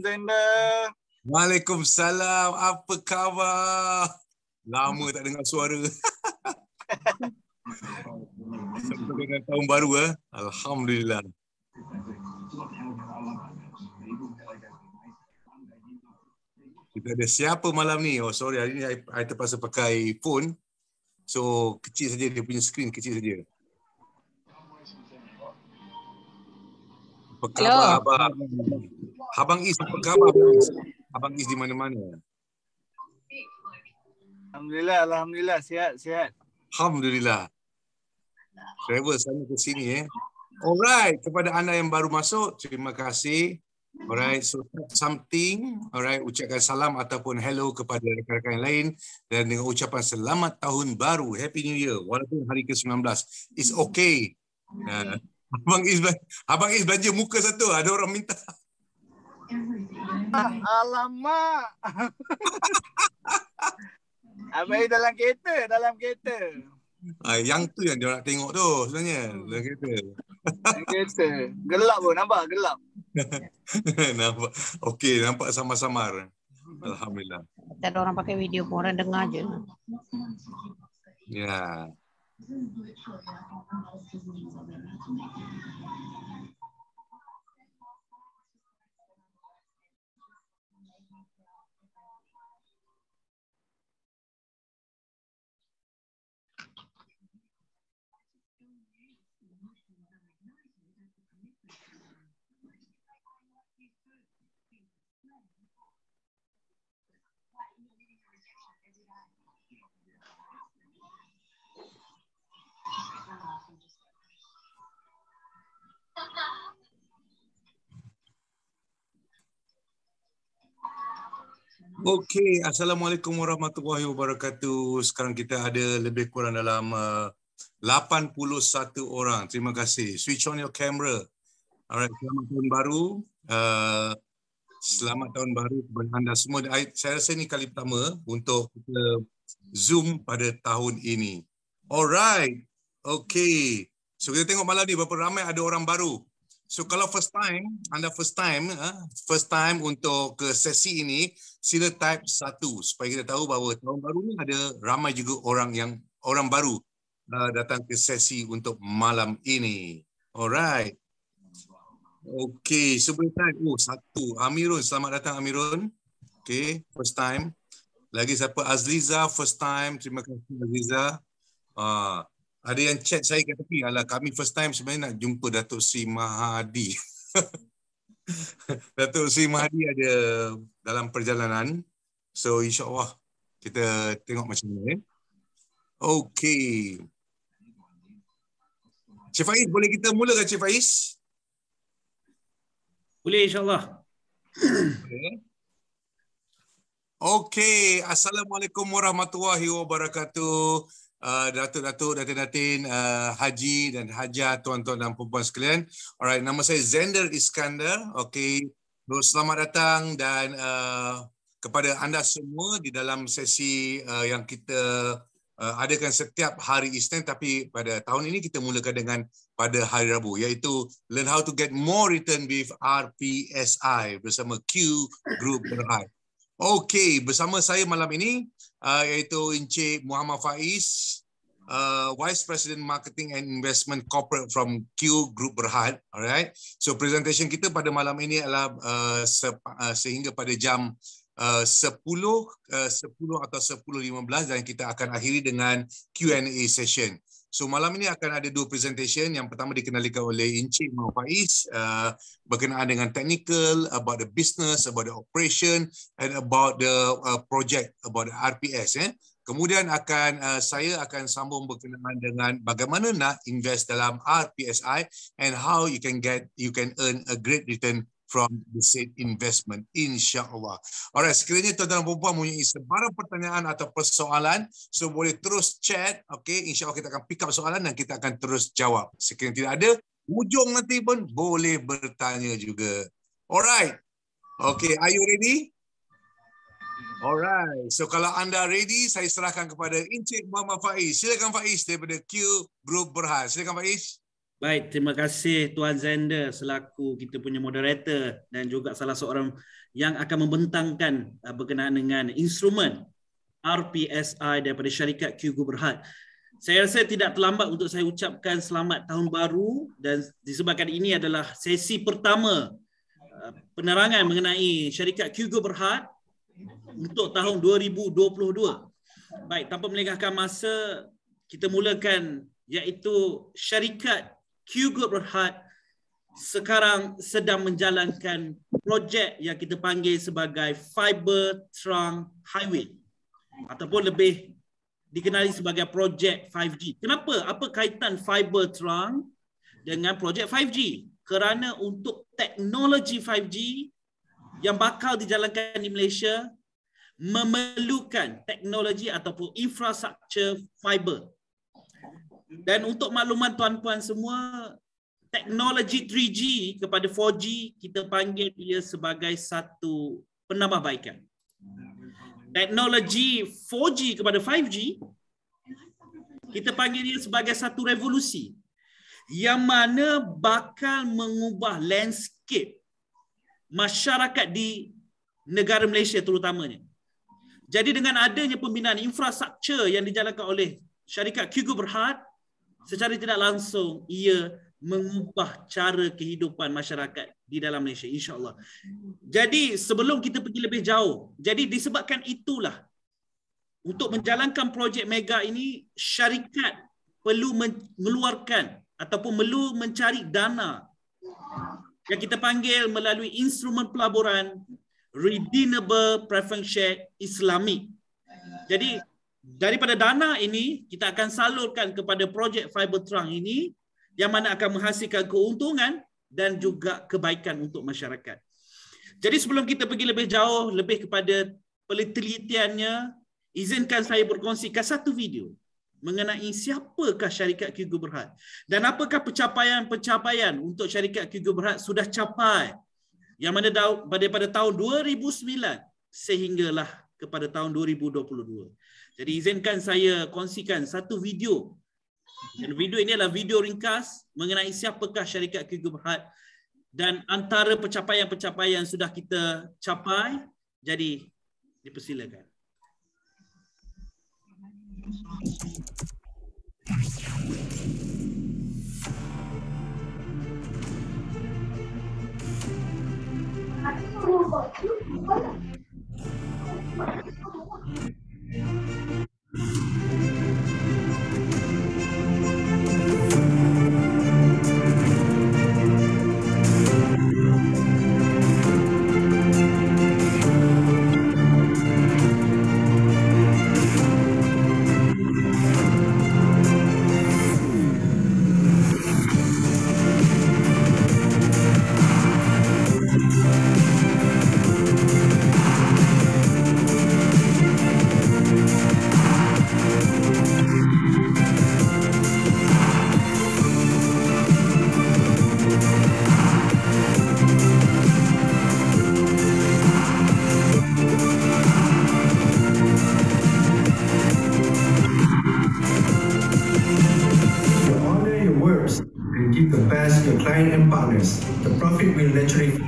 Zenda. Waalaikumsalam. Apa khabar? Lama tak dengar suara. Sampai dengan tahun baru Alhamdulillah. Kita ada siapa malam ni? Oh sorry, hari ni I terpaksa pakai phone. So kecil saja dia punya skrin, kecil saja. Apa khabar Abang? Abang Is, apa khabar Abang Is? Abang Is di mana-mana? Alhamdulillah, sihat. Alhamdulillah. Travel sana ke sini Alright, kepada anda yang baru masuk, terima kasih. Alright, so something, alright, ucapkan salam ataupun hello kepada rakan-rakan yang lain dan dengan ucapan selamat tahun baru, Happy New Year, walaupun hari ke-19. It's okay. Abang Is belanja muka satu, ada orang minta. Alamak. Abang dalam kereta. Yang tu yang dia nak tengok tu sebenarnya, dalam kereta. Gelap pun, nampak gelap. Nampak. Okey, nampak samar-samar. Alhamdulillah. Tak ada orang pakai video pun, orang dengar je. Ya. Okey, Assalamualaikum warahmatullahi wabarakatuh. Sekarang kita ada lebih kurang dalam 81 orang. Terima kasih. Switch on your camera. Alright, selamat tahun baru. Selamat tahun baru kepada anda semua. Saya rasa ini kali pertama untuk kita Zoom pada tahun ini. Alright. Okey. So kita tengok malam ni berapa ramai ada orang baru. So kalau first time untuk ke sesi ini, sila type 1 supaya kita tahu bahawa tahun baru ni ada ramai juga orang baru datang ke sesi untuk malam ini. Alright. Okey, so boleh type. Satu. Amirun, selamat datang Amirun. Okey, first time. Lagi siapa? Azliza, first time. Terima kasih Azliza. Ada yang chat saya kata, kami first time sebenarnya nak jumpa Datuk Sri Mahathir. Datuk Sri Mahathir ada dalam perjalanan. So insyaAllah kita tengok macam mana. Okey. Cik Faiz, boleh kita mulakan Cik Faiz? Boleh insyaAllah. Okey. Assalamualaikum warahmatullahi wabarakatuh. Datuk-datuk, datin-datin, haji dan hajah, tuan-tuan dan perempuan sekalian. Alright, nama saya Zender Iskandar. Okey, selamat datang dan kepada anda semua di dalam sesi yang kita adakan setiap hari Isnin, tapi pada tahun ini kita mulakan dengan pada hari Rabu, iaitu Learn How to Get More Return with RPSI bersama Q Group Berhad. Okey, bersama saya malam ini iaitu Encik Muhammad Faiz, Vice President Marketing and Investment Corporate from Q Group Berhad. Alright. So presentation kita pada malam ini adalah sehingga pada jam 10 atau 10.15 dan kita akan akhiri dengan Q&A session. So malam ini akan ada dua presentation. Yang pertama dikenalikan oleh Encik Muhammad Faiz berkenaan dengan technical, about the business, about the operation and about the project, about the RPS. Kemudian saya akan sambung berkenaan dengan bagaimana nak invest dalam RPSI and how you can earn a great return from the said investment, insya-Allah. Alright, sekiranya tuan-tuan dan puan-puan mempunyai sebarang pertanyaan atau persoalan, so boleh terus chat, okey, insya-Allah kita akan pick up soalan dan kita akan terus jawab. Sekiranya tidak ada, hujung nanti pun boleh bertanya juga. Alright. Okey, are you ready? Alright. So kalau anda ready, saya serahkan kepada Encik Muhammad Faiz. Silakan Faiz daripada Q Group Berhad. Silakan Faiz. Baik, terima kasih Tuan Zender selaku kita punya moderator dan juga salah seorang yang akan membentangkan berkenaan dengan instrumen RPSI daripada syarikat Kyugu Berhad. Saya rasa tidak terlambat untuk saya ucapkan selamat tahun baru, dan disebabkan ini adalah sesi pertama penerangan mengenai syarikat Kyugu Berhad untuk tahun 2022. Baik, tanpa melengahkan masa, kita mulakan, iaitu syarikat Kyugu Berhad sekarang sedang menjalankan projek yang kita panggil sebagai Fiber Trunk Highway ataupun lebih dikenali sebagai projek 5G. Kenapa? Apa kaitan Fiber Trunk dengan projek 5G? Kerana untuk teknologi 5G yang bakal dijalankan di Malaysia memerlukan teknologi ataupun infrastruktur fiber. Dan untuk makluman tuan-puan semua, teknologi 3G kepada 4G kita panggil dia sebagai satu penambahbaikan. Teknologi 4G kepada 5G kita panggil dia sebagai satu revolusi yang mana bakal mengubah landscape masyarakat di negara Malaysia terutamanya. Jadi dengan adanya pembinaan infrastruktur yang dijalankan oleh syarikat Kyugu Berhad, secara tidak langsung ia mengubah cara kehidupan masyarakat di dalam Malaysia, insya-Allah. Jadi sebelum kita pergi lebih jauh, jadi disebabkan itulah untuk menjalankan projek mega ini, syarikat perlu mengeluarkan ataupun perlu mencari dana yang kita panggil melalui instrumen pelaburan Redeemable Preference Share Islamic. Jadi daripada dana ini kita akan salurkan kepada projek Fiber Trunk ini yang mana akan menghasilkan keuntungan dan juga kebaikan untuk masyarakat. Jadi sebelum kita pergi lebih jauh, lebih kepada penelitiannya, izinkan saya berkongsikan satu video mengenai siapakah syarikat Kyugu Berhad dan apakah pencapaian-pencapaian untuk syarikat Kyugu Berhad sudah capai, yang mana daripada tahun 2009 sehinggalah kepada tahun 2022. Jadi izinkan saya kongsikan satu video. Dan video ini adalah video ringkas mengenai siapakah syarikat Kyugu Berhad dan antara pencapaian-pencapaian yang sudah kita capai. Jadi dipersilakan. Your client and partners, the profit will naturally flow.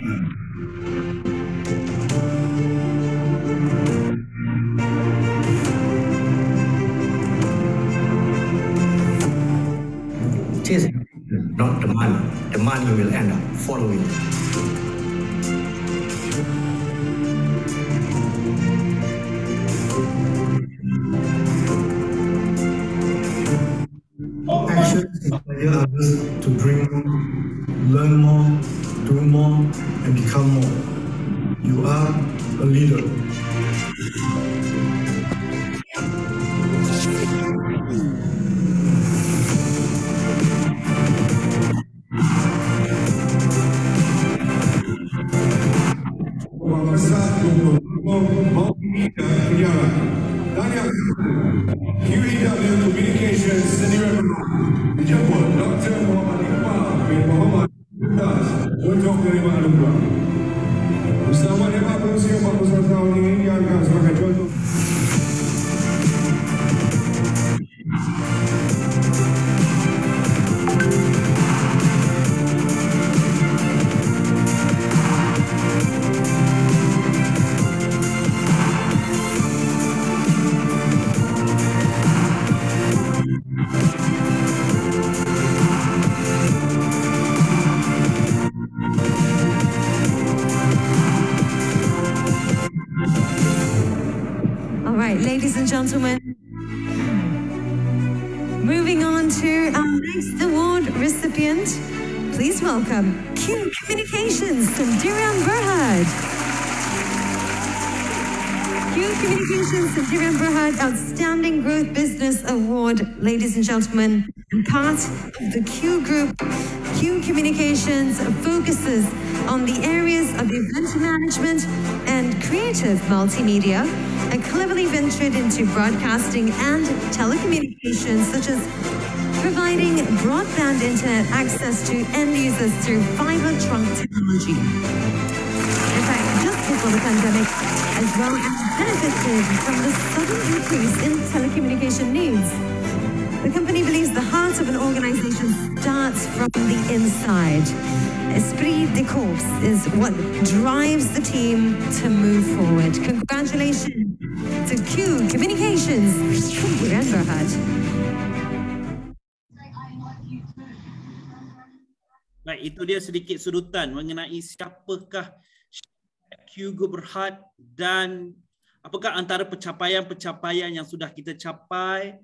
Chase, not the money. The money will end up following. Actions inspire others to dream, learn more, do more, and become more. You are a leader. QEW Communications Senior Dijemput Dr. Muhammad Iqbal bin Muhammad Das untuk menerima anugerah. Usahawan hebat berusia 41 tahun ini dianggap sebagai contoh. right, ladies and gentlemen, moving on to our next award recipient. Please welcome Q Communications Sendirian Berhad. Q Communications Sendirian Berhad Outstanding Growth Business Award, ladies and gentlemen, and part of the Q Group. Q Communications focuses on the areas of event management and creative multimedia, and cleverly ventured into broadcasting and telecommunications, such as providing broadband internet access to end users through fiber trunk technology. In fact, just before the pandemic, as well as benefited from the sudden increase in telecommunication needs. The company believes the heart of an organization starts from the inside. Esprit de corps is what drives the team to move forward. Congratulations to Q Communications Sendirian Berhad. Baik, itu dia sedikit sudutan mengenai siapakah Q Group Berhad dan apakah antara pencapaian-pencapaian yang sudah kita capai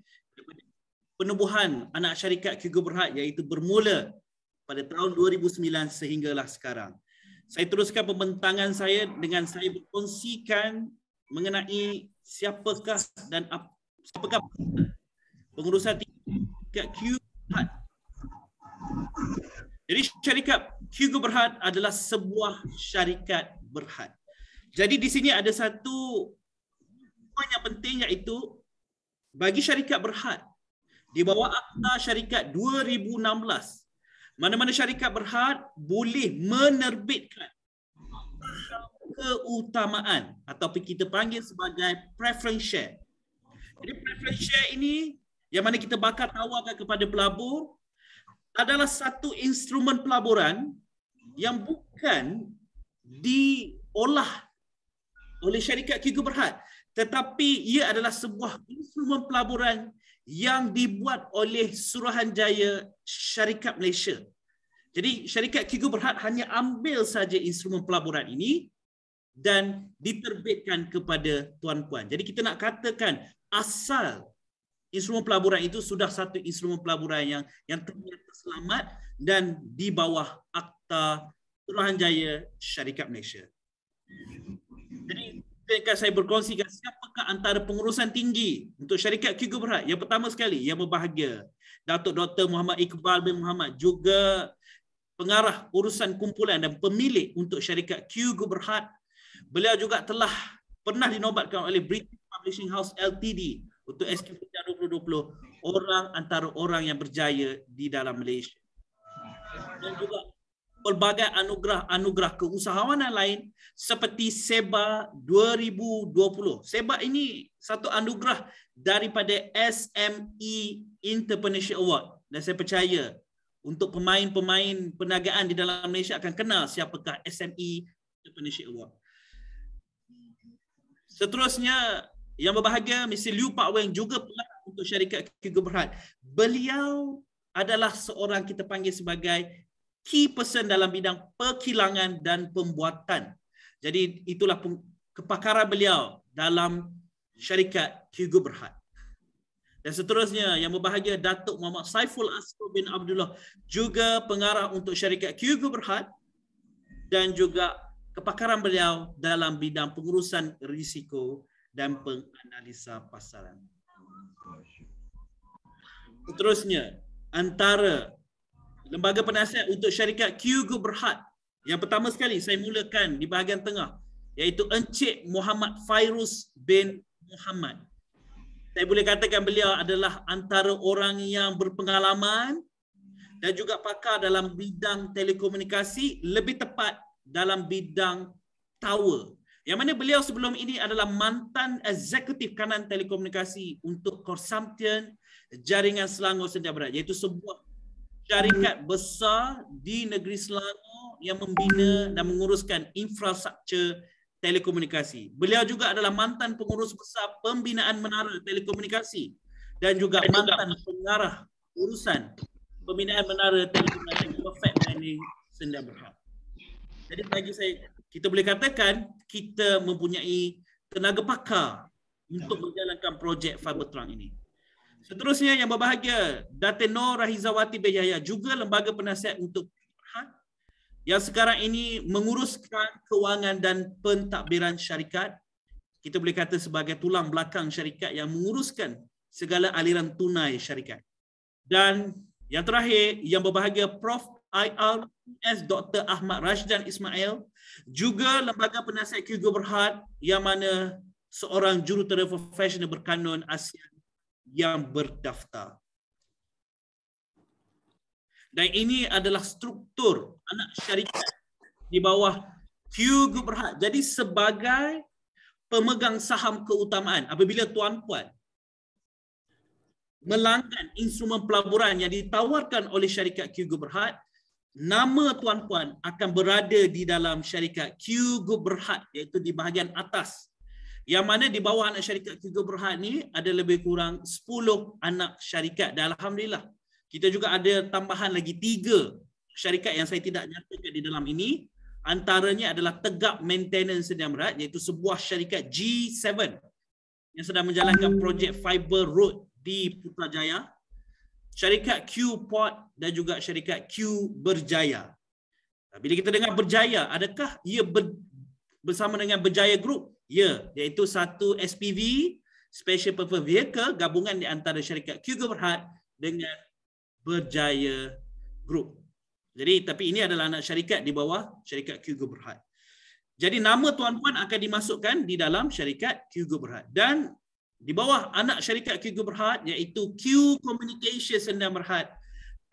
penubuhan anak syarikat Q Group Berhad, iaitu bermula pada tahun 2009 sehinggalah sekarang. Saya teruskan pembentangan saya dengan saya berkongsikan mengenai siapakah pengurusan syarikat Q Berhad. Jadi syarikat Q Group Berhad adalah sebuah syarikat berhad. Jadi di sini ada satu poin yang penting, iaitu bagi syarikat berhad di bawah Akta Syarikat 2016, mana-mana syarikat berhad boleh menerbitkan keutamaan ataupun kita panggil sebagai preference share. Jadi preference share ini yang mana kita bakal tawarkan kepada pelabur adalah satu instrumen pelaburan yang bukan diolah oleh syarikat Q Group Berhad, tetapi ia adalah sebuah instrumen pelaburan yang dibuat oleh Suruhanjaya Syarikat Malaysia. Jadi syarikat Q Group Berhad hanya ambil saja instrumen pelaburan ini dan diterbitkan kepada tuan-puan. Jadi kita nak katakan asal instrumen pelaburan itu sudah satu instrumen pelaburan yang ternyata selamat dan di bawah Akta Suruhanjaya Syarikat Malaysia. Jadi saya berkongsikan siapakah antara pengurusan tinggi untuk syarikat Q Group Berhad. Yang pertama sekali, yang berbahagia, Datuk Dr. Muhammad Iqbal bin Muhammad, juga pengarah urusan kumpulan dan pemilik untuk syarikat Q Group Berhad. Beliau juga telah pernah dinobatkan oleh British Publishing House Ltd untuk SQ 2020 orang antara orang yang berjaya di dalam Malaysia. Dan juga pelbagai anugerah keusahawanan lain seperti SEBA 2020. SEBA ini satu anugerah daripada SME Entrepreneurship Award, dan saya percaya untuk pemain-pemain perniagaan di dalam Malaysia akan kenal siapakah SME Entrepreneurship Award. Seterusnya yang berbahagia, Mr. Liu Pak Weng juga pengarah untuk syarikat Q Group Berhad. Beliau adalah seorang kita panggil sebagai key person dalam bidang perkilangan dan pembuatan. Jadi itulah kepakaran beliau dalam syarikat Q Group Berhad. Dan seterusnya yang berbahagia, Datuk Muhammad Saiful Asro bin Abdullah, juga pengarah untuk syarikat Q Group Berhad, dan juga kepakaran beliau dalam bidang pengurusan risiko dan penganalisa pasaran. Seterusnya, antara lembaga penasihat untuk syarikat Q Group Berhad, yang pertama sekali saya mulakan di bahagian tengah, iaitu Encik Muhammad Fairuz bin Muhammad. Saya boleh katakan beliau adalah antara orang yang berpengalaman dan juga pakar dalam bidang telekomunikasi, lebih tepat dalam bidang tower. Yang mana beliau sebelum ini adalah mantan eksekutif kanan telekomunikasi untuk Konsorsium Jaringan Selangor Sdn Bhd, iaitu sebuah syarikat besar di negeri Selangor yang membina dan menguruskan infrastruktur telekomunikasi. Beliau juga adalah mantan pengurus besar pembinaan menara telekomunikasi dan juga mantan pengarah urusan pembinaan menara telekomunikasi Perfect Planning Sdn Bhd. Jadi bagi saya, kita boleh katakan kita mempunyai tenaga pakar untuk menjalankan projek Fibertrunk ini. Seterusnya yang berbahagia, Datin Nur Rahizawati Bejaya, juga lembaga penasihat untuk yang sekarang ini menguruskan kewangan dan pentadbiran syarikat. Kita boleh kata sebagai tulang belakang syarikat yang menguruskan segala aliran tunai syarikat. Dan yang terakhir, yang berbahagia, Prof. IRS Dr. Ahmad Rashdan Ismail, juga lembaga penasihat Hugo Berhad yang mana seorang jurutera profesional berkanun ASEAN yang berdaftar. Dan ini adalah struktur anak syarikat di bawah Hugo Berhad. Jadi sebagai pemegang saham keutamaan, apabila tuan-puan melanggan instrumen pelaburan yang ditawarkan oleh syarikat Hugo Berhad, nama tuan-puan akan berada di dalam syarikat Hugo Berhad, iaitu di bahagian atas. Yang mana di bawah anak syarikat Hugo Berhad ni ada lebih kurang 10 anak syarikat. Dan alhamdulillah, kita juga ada tambahan lagi 3 syarikat yang saya tidak nyatakan di dalam ini. Antaranya adalah Tegak Maintenance Sdn Bhd, iaitu sebuah syarikat G7 yang sedang menjalankan projek Fiber Road di Putrajaya. Syarikat Q Port dan juga syarikat Q Berjaya. Bila kita dengar Berjaya, adakah ia bersama dengan Berjaya Group? Ya, iaitu satu SPV, Special Purpose Vehicle, gabungan di antara syarikat Hugo Berhad dengan Berjaya Group. Jadi, tapi ini adalah anak syarikat di bawah syarikat Hugo Berhad. Jadi nama tuan-puan akan dimasukkan di dalam syarikat Hugo Berhad. Dan di bawah anak syarikat Hugo Berhad, iaitu Q Communications Sdn Bhd,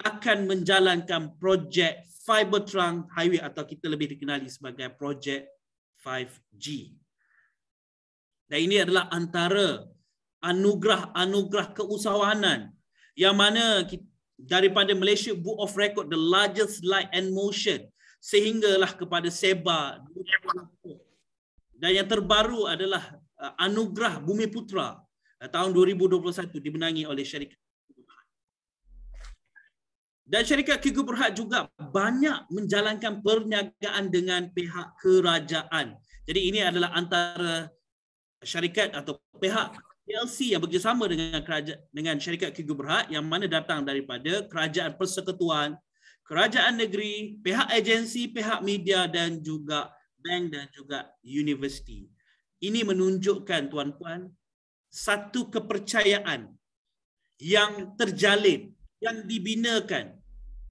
akan menjalankan projek Fibertrunk Highway atau kita lebih dikenali sebagai projek 5G. Dan ini adalah antara anugerah-anugerah keusahawanan yang mana daripada Malaysia Book of Record, the largest light and motion, sehinggalah kepada SEBA. Dan yang terbaru adalah anugerah Bumi Putra tahun 2021 dimenangi oleh syarikat. Dan syarikat Hugo Berhad juga banyak menjalankan perniagaan dengan pihak kerajaan. Jadi ini adalah antara syarikat atau pihak PLC yang bekerjasama dengan syarikat Hugo Berhad yang mana datang daripada Kerajaan Persekutuan, Kerajaan Negeri, pihak agensi, pihak media dan juga bank dan juga universiti. Ini menunjukkan tuan-puan satu kepercayaan yang terjalin, yang dibinakan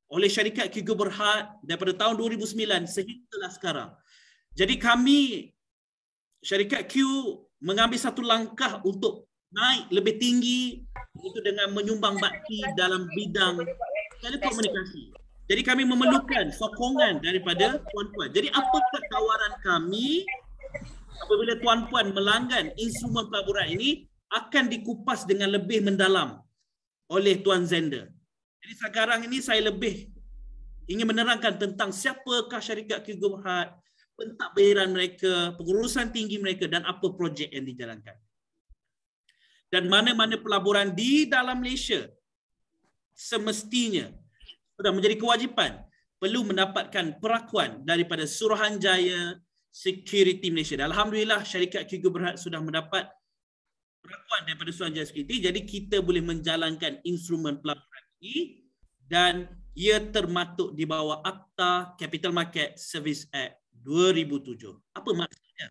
oleh syarikat Hugo Berhad daripada tahun 2009 sehinggalah sekarang. Jadi kami, syarikat Q, mengambil satu langkah untuk naik lebih tinggi itu dengan menyumbang bakti dalam bidang telekomunikasi. Jadi kami memerlukan sokongan daripada tuan-puan. Jadi apakah tawaran kami apabila tuan-puan melanggan instrumen pelaburan ini akan dikupas dengan lebih mendalam oleh Tuan Zender. Jadi sekarang ini saya lebih ingin menerangkan tentang siapakah syarikat Hugo Berhad, pentadbiran mereka, pengurusan tinggi mereka dan apa projek yang dijalankan. Dan mana-mana pelaburan di dalam Malaysia semestinya sudah menjadi kewajipan perlu mendapatkan perakuan daripada Suruhanjaya Security Malaysia. Dan alhamdulillah syarikat Hugo Berhad sudah mendapat perakuan daripada Suruhanjaya Security. Jadi kita boleh menjalankan instrumen pelaburan ini dan ia termaktub di bawah Akta Capital Market Service Act 2007. Apa maksudnya?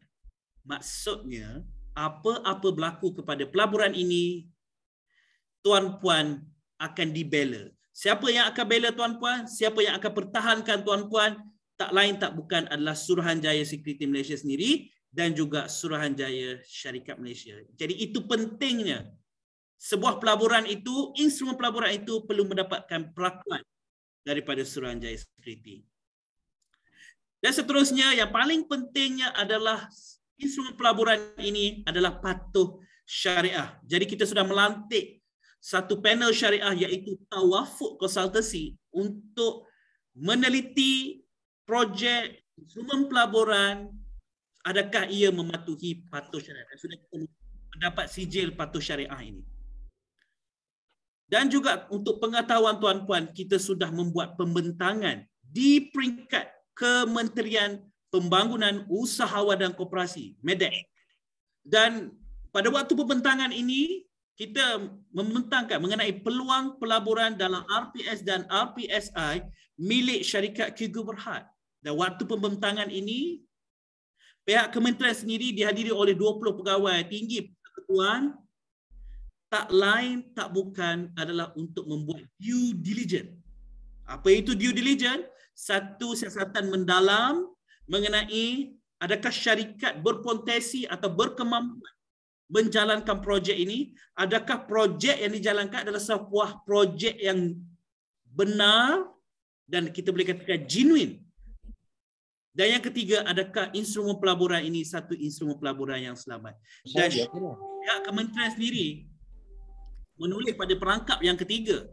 Maksudnya apa-apa berlaku kepada pelaburan ini, tuan-puan akan dibela. Siapa yang akan bela tuan-puan? Siapa yang akan pertahankan tuan-puan? Tak lain tak bukan adalah Suruhanjaya Security Malaysia sendiri dan juga Suruhanjaya Syarikat Malaysia. Jadi itu pentingnya. Sebuah pelaburan itu, instrumen pelaburan itu perlu mendapatkan perakuan daripada Suruhanjaya Security. Dan seterusnya yang paling pentingnya adalah instrumen pelaburan ini adalah patuh syariah. Jadi kita sudah melantik satu panel syariah iaitu Tawafuk Konsultasi untuk meneliti projek instrumen pelaburan adakah ia mematuhi patuh syariah. Dan sudah kita mendapat sijil patuh syariah ini. Dan juga untuk pengetahuan tuan-puan, kita sudah membuat pembentangan di peringkat Kementerian Pembangunan Usahawan dan Koperasi, MEDEC. Dan pada waktu pembentangan ini, kita membentangkan mengenai peluang pelaburan dalam RPS dan RPSI milik syarikat Q Berhad. Dan waktu pembentangan ini, pihak kementerian sendiri dihadiri oleh 20 pegawai tinggi persekutuan, tak lain tak bukan adalah untuk membuat due diligence. Apa itu due diligence? Satu siasatan mendalam mengenai adakah syarikat berpotensi atau berkemampuan menjalankan projek ini, adakah projek yang dijalankan adalah sebuah projek yang benar dan kita boleh katakan genuine. Dan yang ketiga, adakah instrumen pelaburan ini satu instrumen pelaburan yang selamat. Dan pihak kementerian sendiri menulis pada perangkap yang ketiga,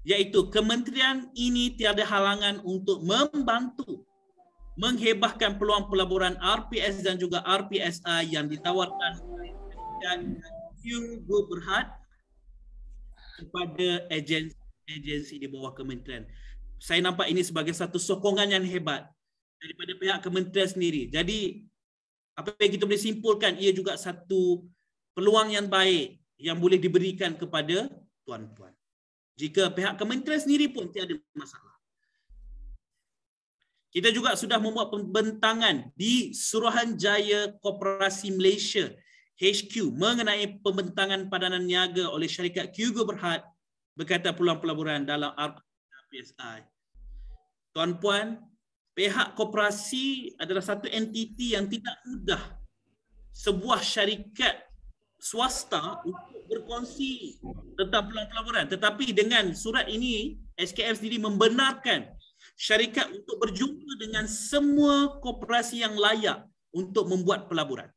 iaitu kementerian ini tiada halangan untuk membantu menghebahkan peluang pelaburan RPS dan juga RPSI yang ditawarkan dan Q Berhad kepada agensi di bawah kementerian. Saya nampak ini sebagai satu sokongan yang hebat daripada pihak kementerian sendiri. Jadi apa yang kita boleh simpulkan, ia juga satu peluang yang baik yang boleh diberikan kepada tuan-puan. Jika pihak kementerian sendiri pun tiada masalah. Kita juga sudah membuat pembentangan di Suruhanjaya Koperasi Malaysia HQ mengenai pembentangan padanan niaga oleh syarikat Q Berhad berkaitan peluang pelaburan dalam RPSI. Tuan-puan, pihak koperasi adalah satu entiti yang tidak mudah sebuah syarikat swasta untuk berkongsi tentang peluang pelaburan. Tetapi dengan surat ini, SKM sendiri membenarkan syarikat untuk berjumpa dengan semua koperasi yang layak untuk membuat pelaburan.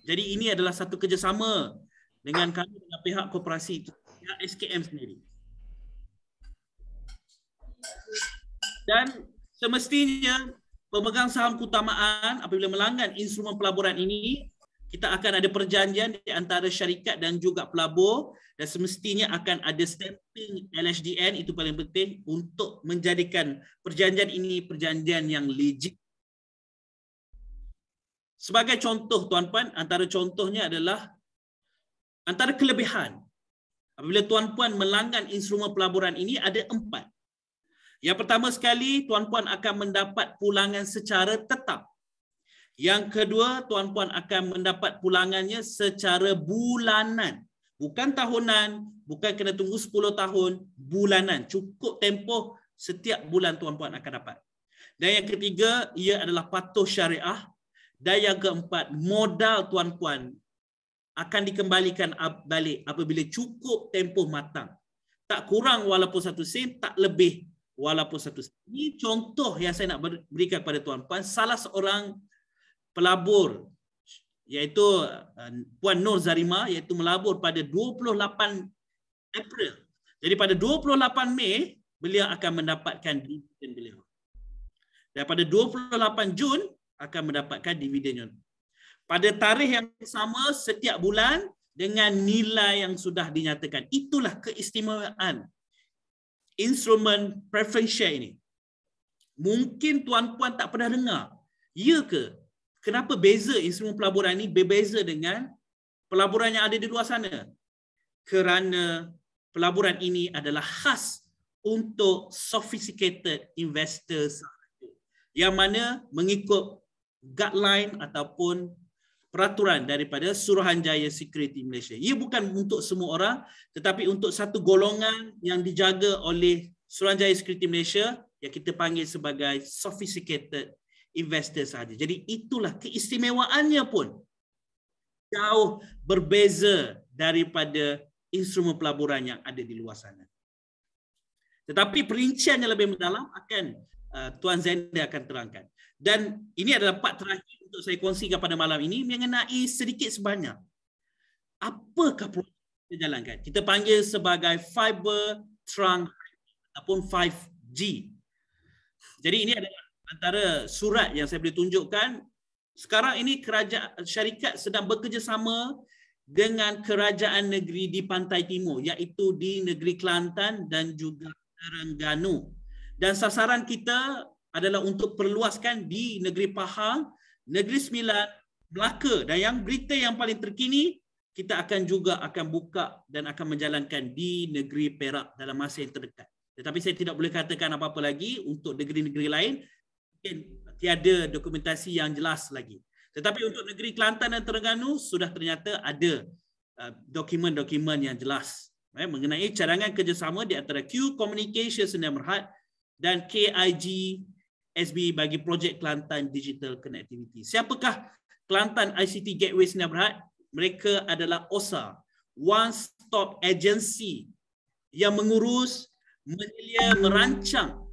Jadi ini adalah satu kerjasama dengan kami dengan pihak koperasi, pihak SKM sendiri. Dan semestinya pemegang saham keutamaan apabila melanggar instrumen pelaburan ini, kita akan ada perjanjian di antara syarikat dan juga pelabur dan semestinya akan ada stamping LHDN, itu paling penting untuk menjadikan perjanjian ini perjanjian yang legit. Sebagai contoh tuan-puan, antara contohnya adalah antara kelebihan apabila tuan-puan melanggar instrumen pelaburan ini ada 4. Yang pertama sekali, tuan-puan akan mendapat pulangan secara tetap. Yang kedua, tuan-puan akan mendapat pulangannya secara bulanan. Bukan tahunan, bukan kena tunggu 10 tahun, bulanan. Cukup tempoh setiap bulan tuan-puan akan dapat. Dan yang ketiga, ia adalah patuh syariah. Dan yang keempat, modal tuan-puan akan dikembalikan balik apabila cukup tempoh matang. Tak kurang walaupun 1 sen, tak lebih walaupun 1 sen. Ini contoh yang saya nak berikan kepada tuan-puan. Salah seorang pelabur, iaitu Puan Nur Zarima, iaitu melabur pada 28 April. Jadi pada 28 Mei, beliau akan mendapatkan dividen beliau. Dan pada 28 Jun, akan mendapatkan dividennya. Pada tarikh yang sama setiap bulan dengan nilai yang sudah dinyatakan. Itulah keistimewaan instrumen preference share ini. Mungkin tuan-puan tak pernah dengar. Ya ke? Kenapa beza instrumen pelaburan ini berbeza dengan pelaburan yang ada di luar sana? Kerana pelaburan ini adalah khas untuk sophisticated investors yang mana mengikut guideline ataupun peraturan daripada Suruhanjaya Security Malaysia. Ia bukan untuk semua orang tetapi untuk satu golongan yang dijaga oleh Suruhanjaya Security Malaysia yang kita panggil sebagai sophisticated investor sahaja. Jadi itulah keistimewaannya pun jauh berbeza daripada instrumen pelaburan yang ada di luar sana. Tetapi perinciannya lebih mendalam akan Tuan Zenda akan terangkan. Dan ini adalah part terakhir untuk saya kongsikan pada malam ini mengenai sedikit sebanyak apakah projek kita jalankan. Kita panggil sebagai fiber trunk ataupun 5G. Jadi ini adalah antara surat yang saya boleh tunjukkan. Sekarang ini kerajaan syarikat sedang bekerjasama dengan kerajaan negeri di Pantai Timur, iaitu di negeri Kelantan dan juga Terengganu. Dan sasaran kita adalah untuk perluaskan di negeri Pahang, negeri Sembilan, Melaka. Dan yang berita yang paling terkini, kita akan juga buka dan akan menjalankan di negeri Perak dalam masa yang terdekat. Tetapi saya tidak boleh katakan apa-apa lagi untuk negeri-negeri lain. Mungkin tiada dokumentasi yang jelas lagi. Tetapi untuk negeri Kelantan dan Terengganu sudah ternyata ada dokumen-dokumen yang jelas mengenai cadangan kerjasama di antara Q Communications Sdn Bhd dan KIG SB bagi projek Kelantan Digital Connectivity. Siapakah Kelantan ICT Gateway Sdn Bhd? Mereka adalah OSA, One Stop Agency, yang mengurus, menyelia, merancang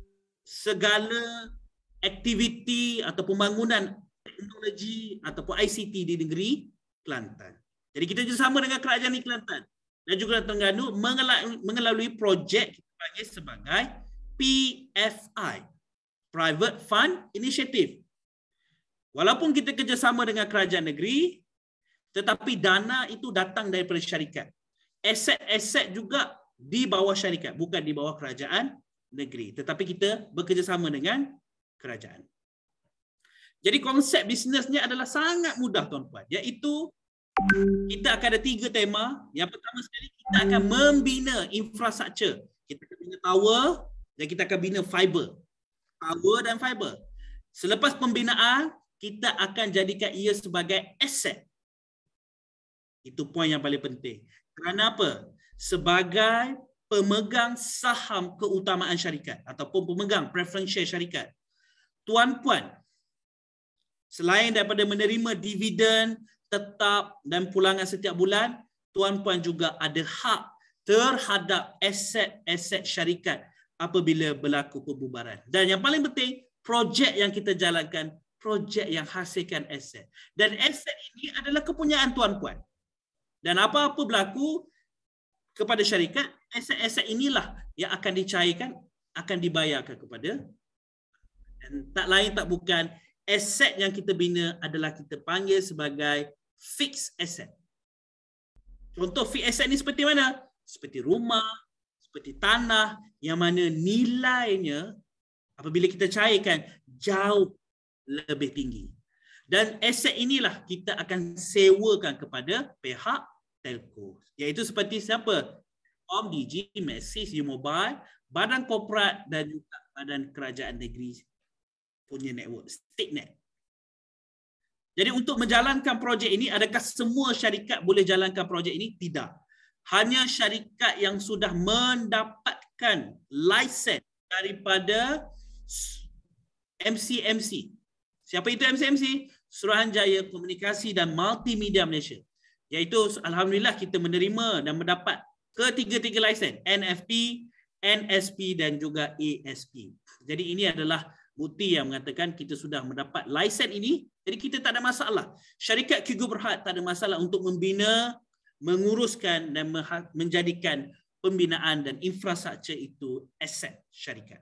segala aktiviti atau pembangunan teknologi ataupun ICT di negeri Kelantan. Jadi kita bersama dengan kerajaan di Kelantan dan juga Terengganu mengelalui projek kita panggil sebagai PFI, Private Fund Initiative. Walaupun kita kerjasama dengan kerajaan negeri, tetapi dana itu datang daripada syarikat. Aset-aset juga di bawah syarikat, bukan di bawah kerajaan negeri. Tetapi kita bekerjasama dengan kerajaan. Jadi konsep bisnesnya adalah sangat mudah tuan-tuan. Iaitu kita akan ada 3 tema. Yang pertama sekali kita akan membina infrastruktur. Kita akan bina tower dan kita akan bina fiber. Tower dan fiber. Selepas pembinaan, kita akan jadikan ia sebagai aset. Itu poin yang paling penting. Kerana apa? Sebagai pemegang saham keutamaan syarikat ataupun pemegang preferential syarikat. Tuan-puan, selain daripada menerima dividen tetap dan pulangan setiap bulan, tuan-puan juga ada hak terhadap aset-aset syarikat apabila berlaku pembubaran. Dan yang paling penting, projek yang kita jalankan, projek yang hasilkan aset. Dan aset ini adalah kepunyaan tuan-puan. Dan apa-apa berlaku kepada syarikat, aset-aset inilah yang akan dicairkan, akan dibayarkan kepada. Dan tak lain tak bukan, aset yang kita bina adalah kita panggil sebagai fixed asset. Contoh fixed asset ni seperti mana? Seperti rumah, seperti tanah yang mana nilainya apabila kita cairkan jauh lebih tinggi. Dan aset inilah kita akan sewakan kepada pihak telco. Iaitu seperti siapa? Digi, Maxis, U-Mobile, badan korporat dan juga badan kerajaan negeri punya network, StateNet. Jadi untuk menjalankan projek ini, adakah semua syarikat boleh jalankan projek ini? Tidak. Hanya syarikat yang sudah mendapatkan lisen daripada MCMC. Siapa itu MCMC? Suruhanjaya Komunikasi dan Multimedia Malaysia. Iaitu alhamdulillah kita menerima dan mendapat ketiga-tiga lisen, NFP, NSP dan juga ASP. Jadi ini adalah bukti yang mengatakan kita sudah mendapat lisen ini, jadi kita tak ada masalah. Syarikat Q Group Berhad tak ada masalah untuk membina, menguruskan dan menjadikan pembinaan dan infrastruktur itu aset syarikat.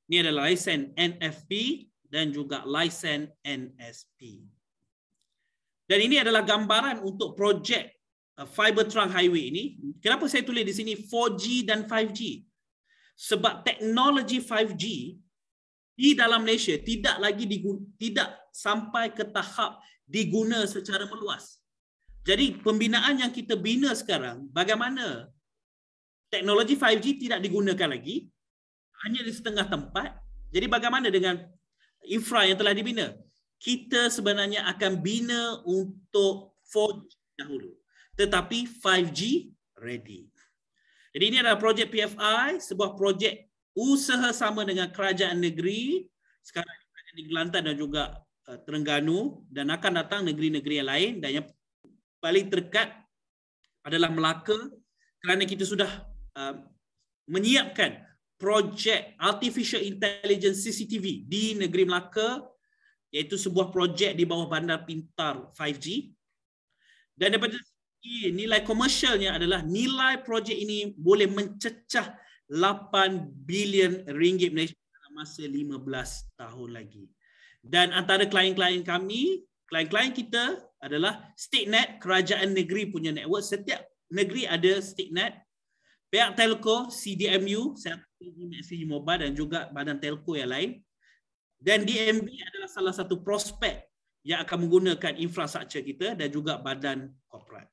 Ini adalah lisen NFP dan juga lisen NSP. Dan ini adalah gambaran untuk projek Fiber Trunk Highway ini. Kenapa saya tulis di sini 4G dan 5G? Sebab teknologi 5G di dalam Malaysia tidak sampai ke tahap diguna secara meluas. Jadi pembinaan yang kita bina sekarang, bagaimana teknologi 5G tidak digunakan lagi, hanya di setengah tempat. Jadi bagaimana dengan infra yang telah dibina? Kita sebenarnya akan bina untuk 4G dahulu. Tetapi 5G ready. Jadi ini adalah projek PFI, sebuah projek usaha sama dengan kerajaan negeri, sekarang di Kelantan dan juga Terengganu, dan akan datang negeri-negeri yang lain. Dan yang paling terdekat adalah Melaka, kerana kita sudah menyiapkan projek Artificial Intelligence CCTV di negeri Melaka, iaitu sebuah projek di bawah bandar pintar 5G. Dan daripada nilai komersialnya adalah nilai projek ini boleh mencecah 8 bilion ringgit Malaysia dalam masa 15 tahun lagi. Dan antara klien-klien kami, klien-klien kita adalah StateNet, kerajaan negeri punya network. Setiap negeri ada StateNet, pihak telco, CDMU, U-Mobile dan juga badan telco yang lain. Dan DMB adalah salah satu prospek yang akan menggunakan infrastruktur kita dan juga badan korporat.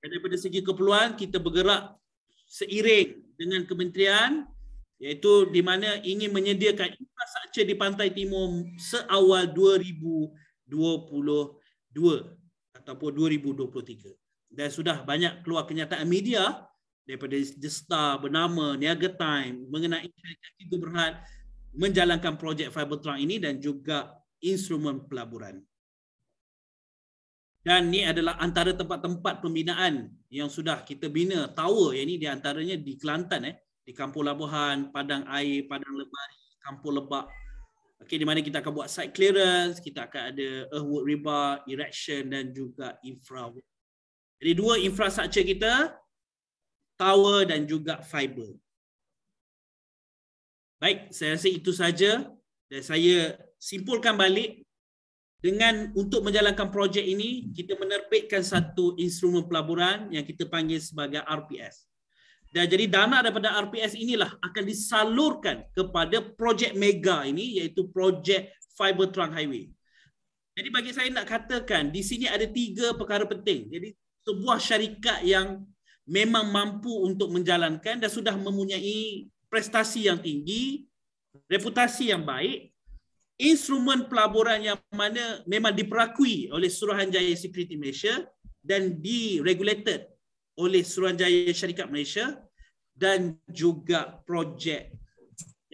Dan daripada segi keperluan, kita bergerak seiring dengan kementerian, iaitu di mana ingin menyediakan infrastruktur di Pantai Timur seawal 2022 ataupun 2023. Dan sudah banyak keluar kenyataan media daripada The Star bernama Niaga Time mengenai syarikat Q Berhad menjalankan projek Fibertrunk ini dan juga instrumen pelaburan. Dan ni adalah antara tempat-tempat pembinaan yang sudah kita bina tower, yang ini di antaranya di Kelantan, di Kampung Labuhan, Padang Air, Padang Lebari, Kampung Lebak. Okey, di mana kita akan buat site clearance, kita akan ada earthwork rebar, erection dan juga infra. Jadi dua infrastruktur kita, tower dan juga fiber. Baik, saya rasa itu saja dan saya simpulkan balik dengan untuk menjalankan projek ini kita menerbitkan satu instrumen pelaburan yang kita panggil sebagai RPS. Dan jadi dana daripada RPS inilah akan disalurkan kepada projek mega ini iaitu projek Fibertrunk Highway. Jadi bagi saya nak katakan di sini ada 3 perkara penting. Jadi sebuah syarikat yang memang mampu untuk menjalankan dan sudah mempunyai prestasi yang tinggi, reputasi yang baik, instrumen pelaburan yang mana memang diperakui oleh Suruhanjaya Security Malaysia dan diregulated oleh Suruhanjaya Syarikat Malaysia dan juga projek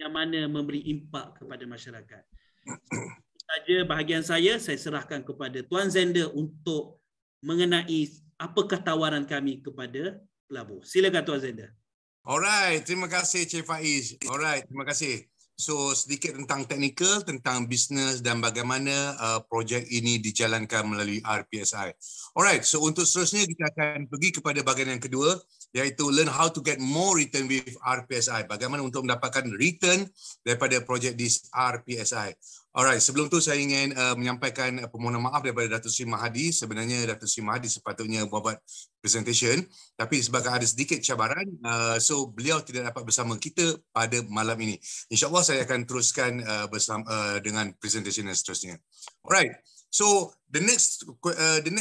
yang mana memberi impak kepada masyarakat. Itu saja bahagian saya serahkan kepada Tuan Zender untuk mengenai apakah tawaran kami kepada pelabur. Silakan Tuan Zender. Alright, terima kasih Cik Faiz. Alright, terima kasih. So sedikit tentang teknikal, tentang bisnes dan bagaimana projek ini dijalankan melalui RPSI. Alright, so untuk seterusnya kita akan pergi kepada bahagian yang kedua, iaitu learn how to get more return with RPSI. Bagaimana untuk mendapatkan return daripada projek di RPSI. Alright, sebelum tu saya ingin menyampaikan permohonan maaf daripada Datuk Seri Mahadi. Sebenarnya Datuk Seri Mahadi sepatutnya buat presentation, tapi sebabkan ada sedikit cabaran, so beliau tidak dapat bersama kita pada malam ini. InsyaAllah saya akan teruskan bersama dengan presentation yang seterusnya. Alright, so the next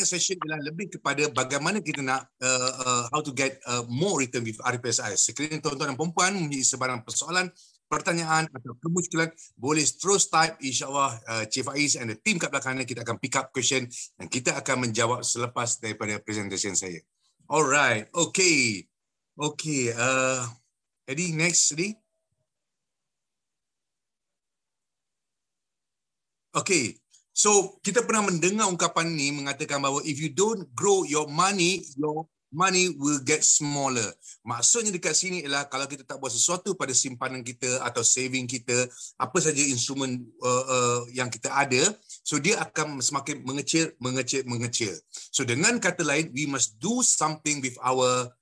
session adalah lebih kepada bagaimana kita nak how to get more return with RPSI. Sekiranya tuan-tuan dan puan-puan mempunyai sebarang persoalan, pertanyaan atau kemusykilan, boleh terus type. InsyaAllah Cik Faiz and the team kat belakang kita akan pick up question dan kita akan menjawab selepas daripada presentation saya. Alright, okay. Okay, Eddie, next, Eddie. Okay, so kita pernah mendengar ungkapan ni mengatakan bahawa if you don't grow your money will get smaller. Maksudnya dekat sini ialah kalau kita tak buat sesuatu pada simpanan kita atau saving kita, apa saja instrumen yang kita ada, so dia akan semakin mengecil. So dengan kata lain, we must do something with our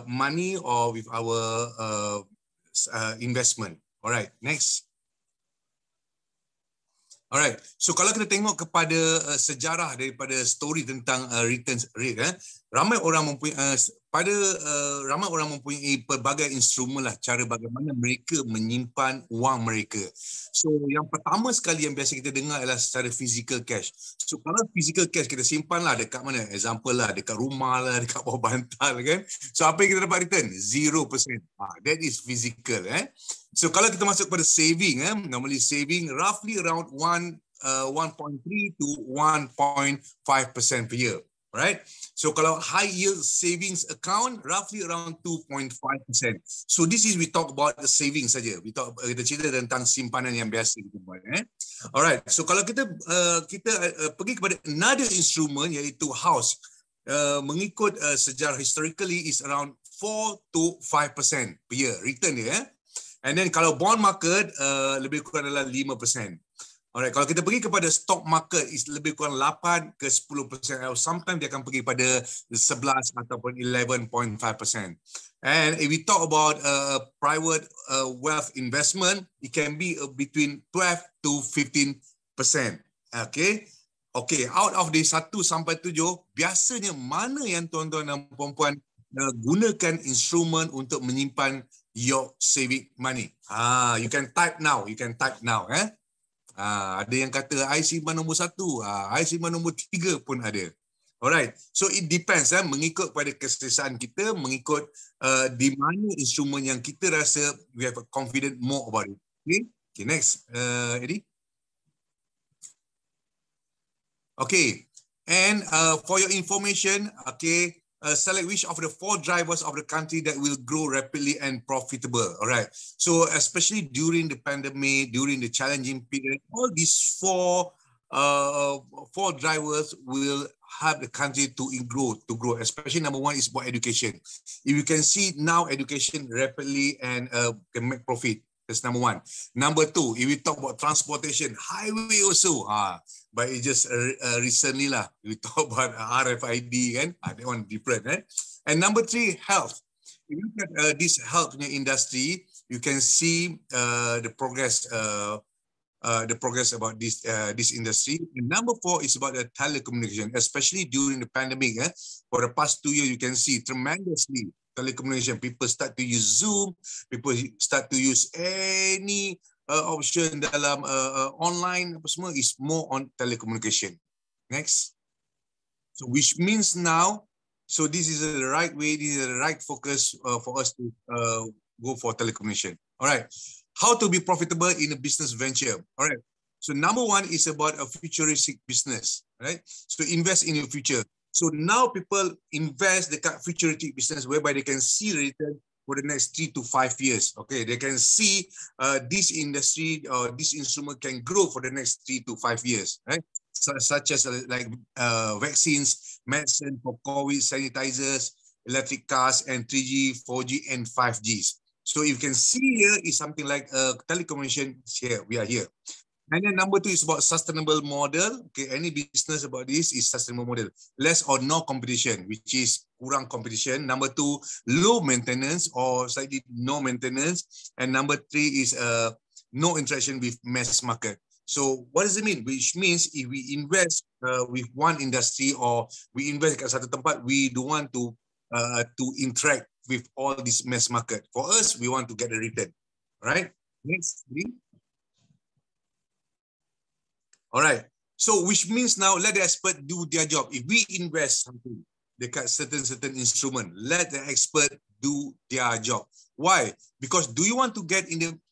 money or with our investment. Alright, next. Alright, so kalau kita tengok kepada sejarah daripada story tentang returns rate, ramai orang mempunyai pelbagai instrumen lah cara bagaimana mereka menyimpan wang mereka. So yang pertama sekali yang biasa kita dengar adalah secara physical cash. So kalau physical cash kita simpan lah dekat mana? Example lah dekat rumah lah, dekat bawah bantal kan. So apa yang kita dapat return? 0%. That is physical. So kalau kita masuk pada saving, normally saving roughly around 1.3 to 1.5% per year. Right? So kalau high yield savings account roughly around 2.5%. So this is we talk about the savings saja. Kita cerita tentang simpanan yang biasa kita buat. Alright. So kalau kita pergi kepada another instrument iaitu house. Mengikut sejarah historically is around 4 to 5% per year return dia. And then kalau bond market lebih kurang adalah 5%. Alright, kalau kita pergi kepada stock market is lebih kurang 8 ke 10%. Sometimes dia akan pergi pada 11 ataupun 11.5%. And if we talk about private wealth investment, it can be between 12 to 15%. Okay. Okay, out of the 1 sampai 7, biasanya mana yang tuan-tuan dan puan-puan gunakan instrumen untuk menyimpan your saving money? You can type now. Ada yang kata IC nombor 1, IC nombor 3 pun ada. Alright, so it depends mengikut pada keselesaan kita, mengikut di mana instrumen yang kita rasa we have a confident more about it. Okay, next, Eddie. Okay, and for your information, okay, select which of the 4 drivers of the country that will grow rapidly and profitable. Alright, so especially during the pandemic, during the challenging period, all these 4 drivers will have the country to grow. Especially number 1 is about education. If you can see now, education rapidly and can make profit. That's number 1. Number 2, if we talk about transportation, highway also. But it just recently lah, we talk about RFID kan. That one different. And number 3, health. If you look at this health industry, you can see the progress. The progress about this industry. And number 4 is about the telecommunication, especially during the pandemic. For the past 2 years, you can see tremendously telecommunication. People start to use Zoom. People start to use any option dalam online. Apa semua is more on telecommunication. Next. So which means now, so this is the right way. This is the right focus for us to go for telecommunication. All right. How to be profitable in a business venture. All right. So number 1 is about a futuristic business. Right. So invest in your future. So now people invest the futuristic business whereby they can see return for the next 3 to 5 years. Okay. They can see this industry or this instrument can grow for the next 3 to 5 years. Right. Such as like vaccines, medicine for COVID, sanitizers, electric cars, and 3G, 4G, and 5Gs. So you can see here is something like telecommunication here. We are here. And then number 2 is about sustainable model. Okay, any business about this is sustainable model. Less or no competition, which is kurang competition. Number 2, low maintenance or slightly no maintenance. And number 3 is no interaction with mass market. So what does it mean? Which means if we invest with one industry or we invest kat satu tempat, we don't want to interact with all this mass market. For us, we want to get a return. Right? Next, please. All right. So which means now let the expert do their job. If we invest something dekat certain instrument, let the expert do their job. Why? Because do you want to get involved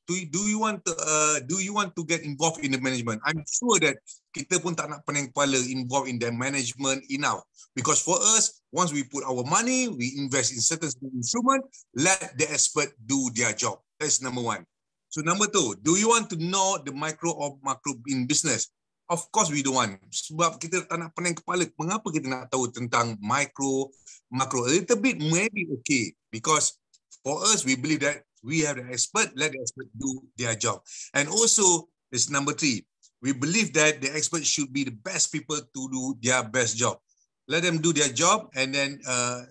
in the management? I'm sure that kita pun tak nak pening kepala involved in the management enough. Because for us, once we put our money, we invest in certain instrument, let the expert do their job. That's number 1. So number 2, do you want to know the micro or macro in business? Of course we don't want. Sebab kita tak nak pening kepala. Mengapa kita nak tahu tentang micro, macro? A little bit maybe okay. Because for us, we believe that we have the expert, let the expert do their job. And also, this number 3, we believe that the expert should be the best people to do their best job. Let them do their job and then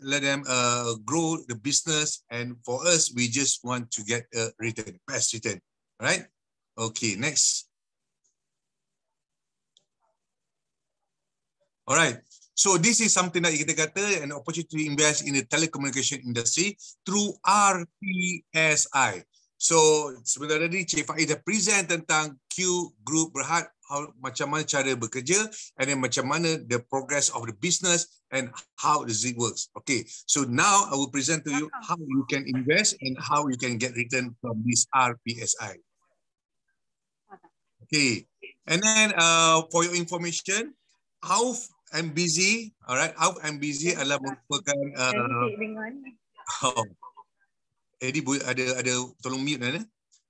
let them grow the business. And for us, we just want to get a return, best return. Right? Okay, next. All right. So this is something that kita kata an opportunity to invest in the telecommunication industry through RPSI. So sebentar tadi Cik Faiz dah present tentang Q Group Berhad, macam mana cara bekerja and then macam mana the progress of the business and how does it works. Okay, so now I will present to you how you can invest and how you can get return from this RPSI. Okay, and then for your information, Auf MBZ, alright, Auf MBZ adalah merupakan Eddie ada tolong mute mana?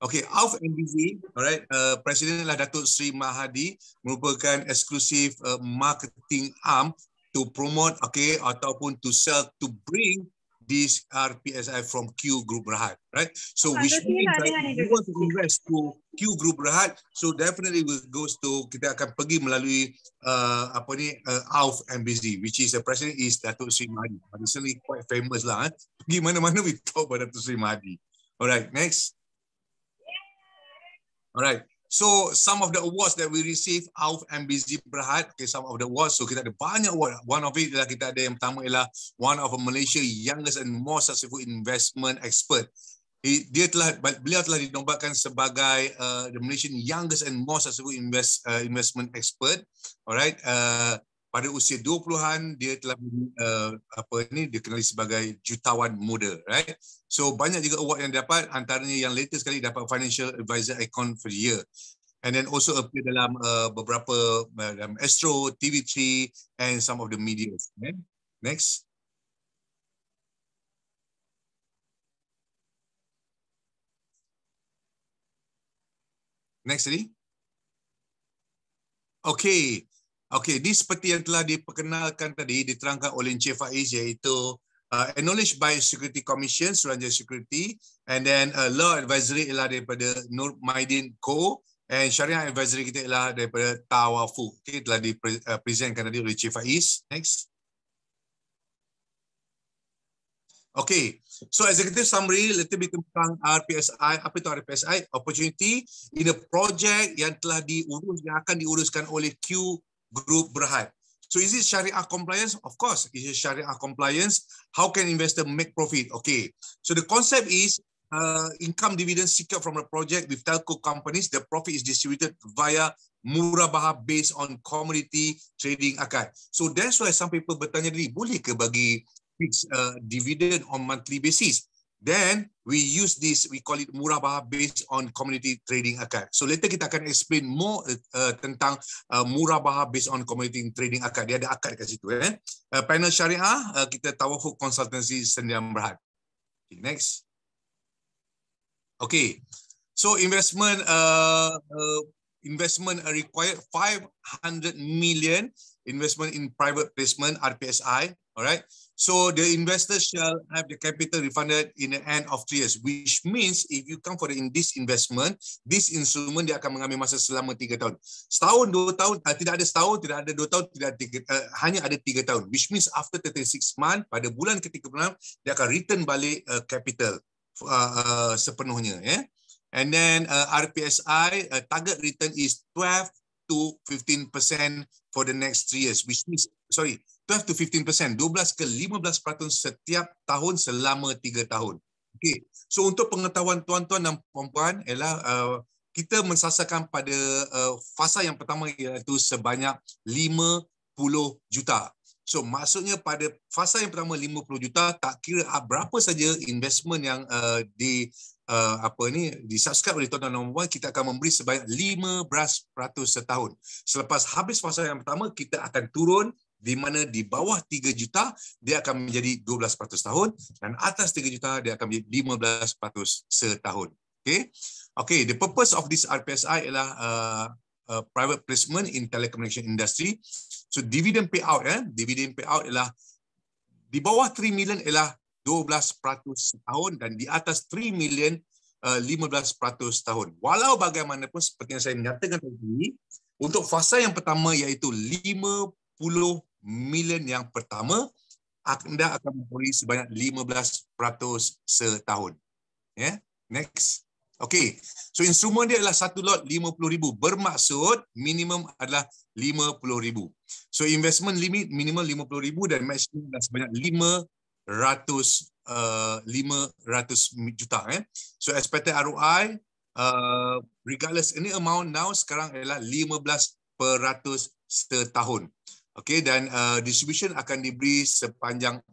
Okay, Auf MBZ, alright, Presiden adalah Datuk Seri Mahathir, merupakan eksklusif marketing arm to promote, okay, ataupun to sell, to bring this RPSI from Q Group Berhad, right? So which means that if you want to invest to Q Group Berhad, so definitely will goes to, kita akan pergi melalui Auf MBZ, which is the president is Datuk Seri Mahathir. Recently quite famous lah. Pergi mana-mana we talk about Datuk Seri Mahathir. Alright, next. Alright. So some of the awards that we receive Auf MBZ Berhad, okay, some of the awards. So kita ada banyak award. One of it adalah kita ada yang pertama ialah one of Malaysia youngest and most successful investment expert. Beliau telah dinobatkan sebagai the Malaysian youngest and most successful investment expert. Alright, pada usia 20-an dia telah dikenali sebagai jutawan muda, right? So banyak juga award yang dapat, antaranya yang latest sekali dapat Financial Advisor Icon for the Year. And then also appear dalam beberapa dalam Astro, TV3 and some of the media. Okay? Next. Next tadi. Okay, ini seperti yang telah diperkenalkan tadi, diterangkan oleh Encik Faiz, iaitu acknowledged by Security Commission, Suruhanjaya Security, and then Law Advisory ialah daripada Nur Maidin Co, and Syariah Advisory kita ialah daripada Tawafu. Okay, telah dipresentkan tadi oleh Encik Faiz. Next. Okay, so executive summary, little bit tentang RPSI. Apa itu RPSI? Opportunity in a project yang telah yang akan diuruskan oleh Q Group Berhad. So is it Sharia compliance? Of course, it is Sharia compliance. How can investor make profit? Okay, so the concept is income dividend secured from a project with telco companies. The profit is distributed via murabahah based on commodity trading akad. So that's why some people bertanya tadi, boleh ke bagi fixed dividend on monthly basis? Then we use this, we call it murabahah based on commodity trading akad. So later kita akan explain more tentang murabahah based on commodity trading akad. Dia ada akad kat situ. Panel syariah, kita Tawafuk Consultancy Sdn Bhd. Okay, next. Okay, so investment required 500 million investment in private placement, RPSI. All right. So the investors shall have the capital refunded in the end of 3 years, which means if you come for this investment, this instrument dia akan mengambil masa selama 3 tahun. Setahun, 2 tahun, tidak ada setahun, tidak ada 2 tahun, tidak ada hanya ada 3 tahun. Which means after 36 months, pada bulan ke-36, dia akan return balik capital sepenuhnya. And then RPSI target return is 12 to 15% for the next 3 years, which means 12 to 15%, 12 ke 15% setiap tahun selama 3 tahun. Okay. So untuk pengetahuan tuan-tuan dan puan-puan ialah kita mensasarkan pada fasa yang pertama iaitu sebanyak 50 juta. So maksudnya pada fasa yang pertama 50 juta, tak kira berapa saja investment yang disubscribe oleh tuan-tuan dan puan, kita akan memberi sebanyak 15% setahun. Selepas habis fasa yang pertama, kita akan turun, di mana di bawah 3 juta dia akan menjadi 12% tahun, dan atas 3 juta dia akan menjadi 15% setahun. Okay, the purpose of this RPSI ialah private placement in telecommunication industry. So dividend payout ialah di bawah 3 million ialah 12% tahun, dan di atas 3 million 15% tahun. Walau bagaimanapun, seperti yang saya menyatakan tadi, untuk fasa yang pertama iaitu 50 million yang pertama, anda akan memberi sebanyak 15% setahun. Next. Okay, so instrumen dia adalah satu lot 50,000, bermaksud minimum adalah 50,000. So investment limit minimum 50,000 dan maximum adalah sebanyak 500 juta. So expected ROI regardless any amount now sekarang adalah 15% setahun. Okay, dan distribution akan diberi sepanjang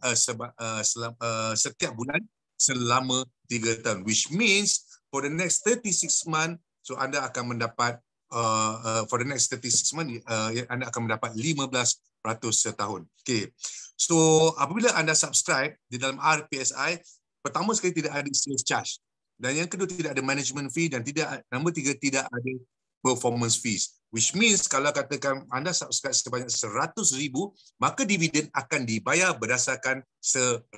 setiap bulan selama 3 tahun, which means for the next 36 months, so anda akan mendapat for the next 36 months anda akan mendapat 15% setahun. Okay, so apabila anda subscribe di dalam RPSI, pertama sekali tidak ada sales charge, dan yang kedua tidak ada management fee, dan nombor 3 tidak ada performance fees. Which means kalau katakan anda subscribe sebanyak 100,000, maka dividen akan dibayar berdasarkan 100,000.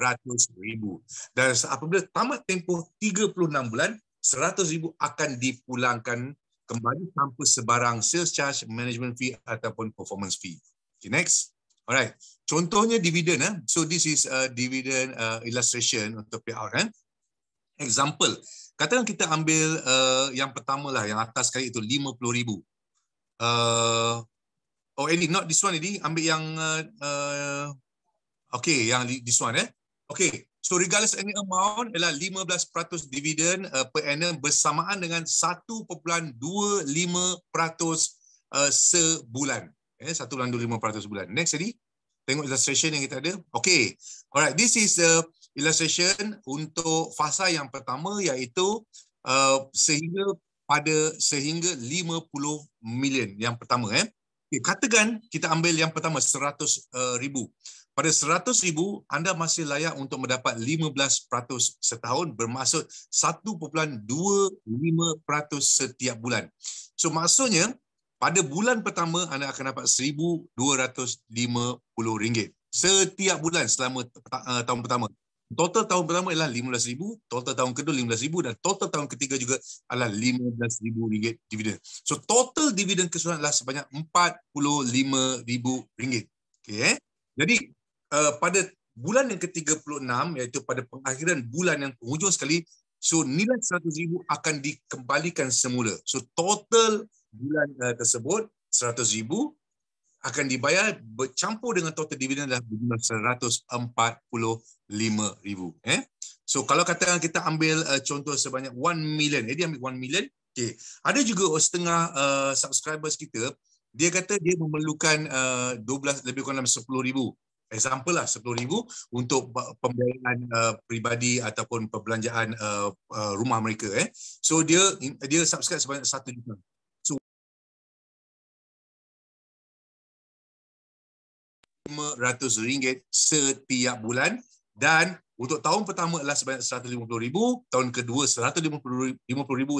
Dan apabila tamat tempoh 36 bulan, 100,000 akan dipulangkan kembali tanpa sebarang sales charge, management fee ataupun performance fee. Okay, next. Alright. Contohnya dividen. So this is a dividend illustration untuk payout. Example. Katakan kita ambil yang pertama lah, yang atas sekali itu 50,000. Not this one, ambil yang okay, yang this one. Okay, So regardless any amount ialah 15% dividen per annum bersamaan dengan 1.25% sebulan. 1.25% sebulan. Next tadi. Tengok illustration yang kita ada. Okay. Alright, this is the illustration untuk fasa yang pertama iaitu sehingga 50 million yang pertama. Okay, katakan kita ambil yang pertama 100,000. Pada 100,000 anda masih layak untuk mendapat 15% setahun, bermaksud 1.25% setiap bulan. So maksudnya pada bulan pertama anda akan dapat RM1,250 setiap bulan selama tahun pertama. Total tahun pertama ialah 15,000, total tahun kedua 15,000 dan total tahun ketiga juga adalah RM15,000 dividen. So total dividen keseluruhan adalah sebanyak RM45,000. Okay. Jadi pada bulan yang ke-36 iaitu pada pengakhiran bulan yang penghujung sekali, so nilai 100,000 akan dikembalikan semula. So total bulan tersebut 100,000 akan dibayar bercampur dengan total dividen adalah berjumlah 145,000. So kalau katakan kita ambil contoh sebanyak 1 million, dia ambil 1 million. Okay. Ada juga setengah subscribers kita, dia kata dia memerlukan 12 lebih kurang 10,000. Example lah 10,000 untuk pembiayaan peribadi ataupun perbelanjaan rumah mereka. So dia subscribe sebanyak 1 juta. RM500 setiap bulan, dan untuk tahun pertama adalah sebanyak 150,000, tahun kedua 150,000,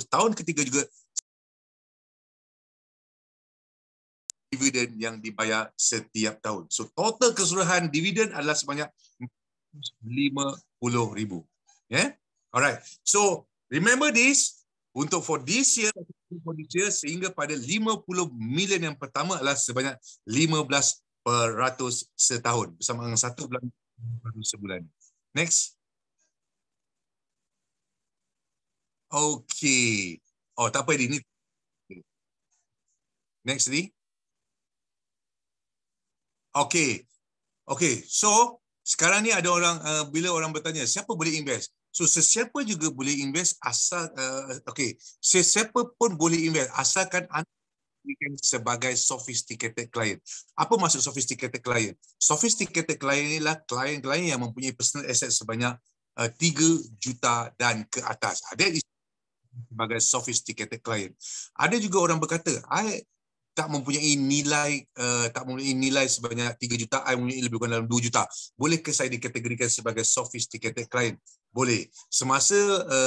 tahun ketiga juga dividen yang dibayar setiap tahun. So total keseluruhan dividen adalah sebanyak RM50,000. Alright. So remember this, untuk for this year sehingga pada 50 million yang pertama adalah sebanyak 15% setahun bersama dengan 1 sebulan. Next. Okay. Oh, tak apa ini. Next ni. Okay. Okay. So, sekarang ni ada orang, bila orang bertanya, siapa boleh invest? So, sesiapa juga boleh invest asal, okay. Sesiapa pun boleh invest asalkan anda sebagai sophisticated client. Apa maksud sophisticated client? Sophisticated client inilah klien-klien yang mempunyai personal asset sebanyak 3 juta dan ke atas. Ada sebagai sophisticated client. Ada juga orang berkata, I tak mempunyai nilai sebanyak 3 juta, I mempunyai lebih kurang dalam 2 juta. Bolehkah saya dikategorikan sebagai sophisticated client? Boleh. Semasa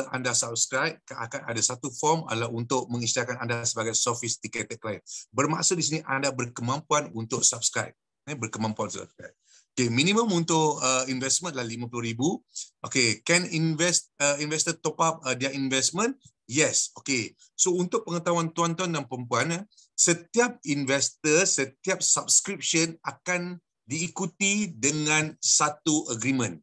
anda subscribe, akan ada satu form adalah untuk mengisytiharkan anda sebagai sophisticated client. Bermaksud di sini anda berkemampuan untuk subscribe. Berkemampuan untuk subscribe. Okay, minimum untuk investment adalah 50,000. Okay, can investor top up their investment? Yes. Okay. So untuk pengetahuan tuan-tuan dan perempuan, setiap investor, setiap subscription akan diikuti dengan satu agreement.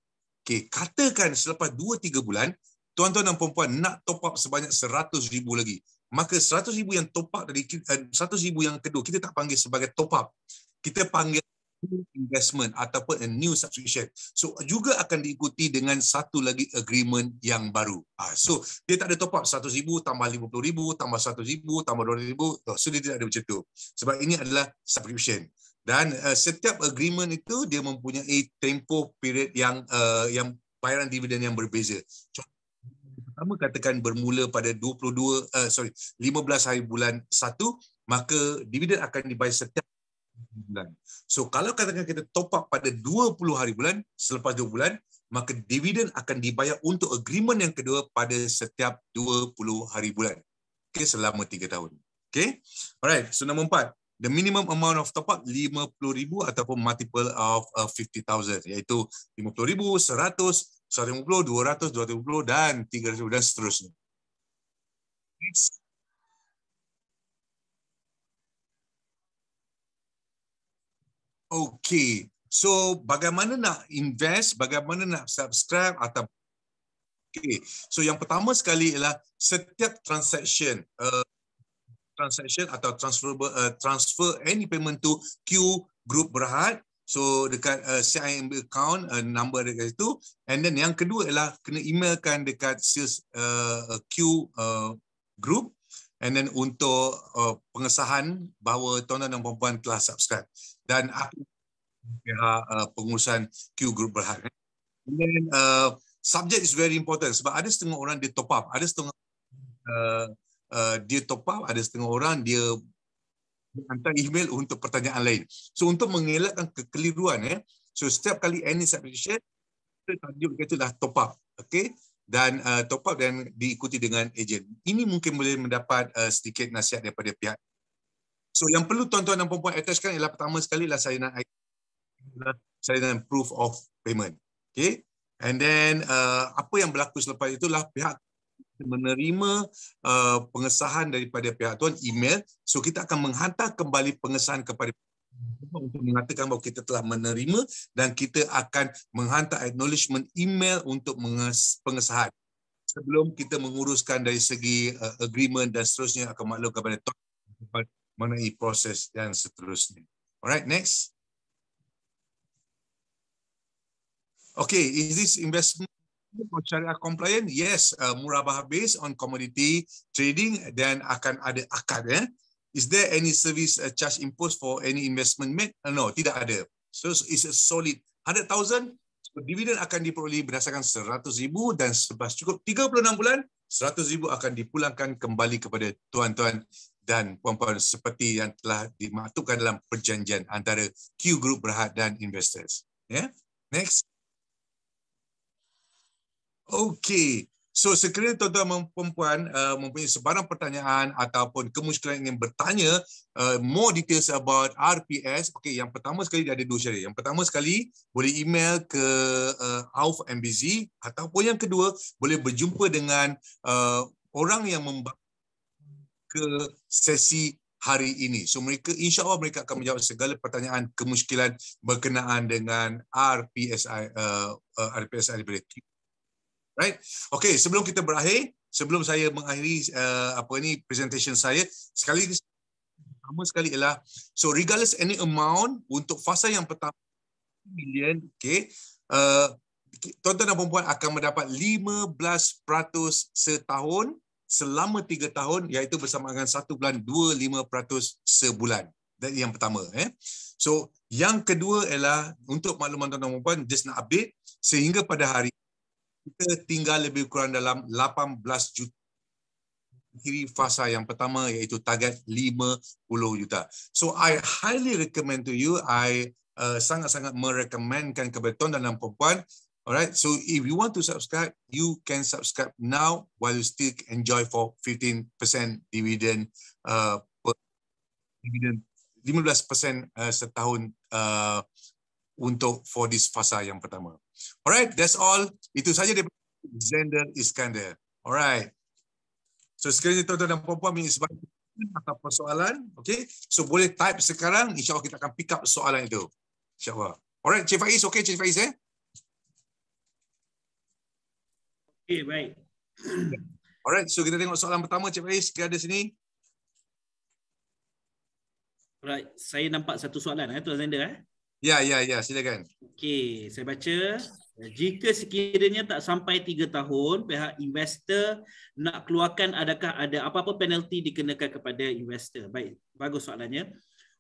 Okay, katakan selepas 2-3 bulan, tuan-tuan dan perempuan nak top up sebanyak 100,000 lagi. Maka 100,000 yang top up tadi, 100,000 yang kedua, kita tak panggil sebagai top up. Kita panggil investment ataupun a new subscription. So juga akan diikuti dengan satu lagi agreement yang baru. So dia tak ada top up 100,000 tambah 50,000 tambah 100,000 tambah 200,000. So dia tidak ada macam tu. Sebab ini adalah subscription. Dan setiap agreement itu dia mempunyai tempoh period yang bayaran dividen yang berbeza. Pertama katakan bermula pada 15 hari bulan 1, maka dividen akan dibayar setiap bulan. So kalau katakan kita top up pada 20 hari bulan, selepas 2 bulan, maka dividen akan dibayar untuk agreement yang kedua pada setiap 20 hari bulan. Okay, selama 3 tahun. Okay. Alright, so nombor 4. The minimum amount of top up 50,000 ataupun multiple of 50,000, iaitu 50,000, 100, 150, 200, 250 dan 300 dan seterusnya. Next. Okay, so bagaimana nak invest, bagaimana nak subscribe atau okay. So yang pertama sekali ialah setiap transaction atau transfer any payment to Q Group Berhad So dekat CIMB account, number dekat situ. And then yang kedua ialah kena emailkan dekat sales Q group. And then untuk pengesahan bahawa tuan-tuan dan puan-puan telah subscribe. Dan pihak pengurusan Q group Berhad. And then subject is very important sebab ada setengah orang dia top up, ada setengah dia top up, ada setengah orang dia hantar email untuk pertanyaan lain. So untuk mengelakkan kekeliruan, so setiap kali any submission, tajuk kita dah top up, okay? Dan top up dan diikuti dengan ejen. Ini mungkin boleh mendapat sedikit nasihat daripada pihak. So yang perlu tuan-tuan dan puan-puan attachkan ialah pertama sekali lah salinan proof of payment, okay? And then apa yang berlaku selepas itulah pihak menerima pengesahan daripada pihak tuan email, so kita akan menghantar kembali pengesahan kepada untuk mengatakan bahawa kita telah menerima dan kita akan menghantar acknowledgement email untuk pengesahan sebelum kita menguruskan dari segi agreement dan seterusnya akan maklum kepada tuan mengenai proses dan seterusnya. Alright, next. Okay, is this investment syariah compliant? Yes, murabah based on commodity trading dan akan ada akad. Is there any service charge imposed for any investment made? No, tidak ada. So it's a solid 100,000. So, dividen akan diperoleh berdasarkan 100,000 dan selepas cukup 36 bulan, 100,000 akan dipulangkan kembali kepada tuan-tuan dan puan-puan seperti yang telah dimaktubkan dalam perjanjian antara Q Group Berhad dan investors. Yeah. Next. Okay, so sekiranya tuan-tuan dan puan-puan mempunyai sebarang pertanyaan ataupun kemusykilan ingin bertanya more details about RPS, okay, yang pertama sekali dia ada dua cara. Yang pertama sekali boleh email ke Auf MBZ ataupun yang kedua boleh berjumpa dengan orang yang membawa ke sesi hari ini. So mereka insya-Allah mereka akan menjawab segala pertanyaan kemusykilan berkenaan dengan RPSI daripada right. Okay, sebelum kita berakhir, sebelum saya mengakhiri presentation saya, sekali pertama sekali ialah so regardless any amount untuk fasa yang pertama million, okay, tuan-tuan dan puan-puan akan mendapat 15% setahun selama 3 tahun, iaitu bersama dengan 1.25% sebulan. Dan yang pertama, So yang kedua ialah untuk makluman tuan-tuan dan puan-puan, just nak update sehingga pada hari kita tinggal lebih kurang dalam 18 juta kiri fasa yang pertama iaitu target 50 juta. So I highly recommend to you, I sangat-sangat merekomenkan kepada tuan dan puan-puan. Alright, so if you want to subscribe, you can subscribe now while you still enjoy for 15% dividend dividend 15% setahun untuk for this fasa yang pertama. Alright, that's all. Itu saja daripada Zender Iskandar. Alright. So sekiranya tuan-tuan dan puan-puan punya sebarang atau persoalan, okay, so boleh type sekarang. InsyaAllah kita akan pick up soalan itu. InsyaAllah. Alright, Cik Faiz, okay Cik Faiz, Okay, baik. Alright, so kita tengok soalan pertama Cik Faiz, kita ada sini. Alright, saya nampak satu soalan Tuan Zender. Ya, silakan. Okey, saya baca. Jika sekiranya tak sampai 3 tahun, pihak investor nak keluarkan, adakah ada apa-apa penalti dikenakan kepada investor? Baik, bagus soalannya.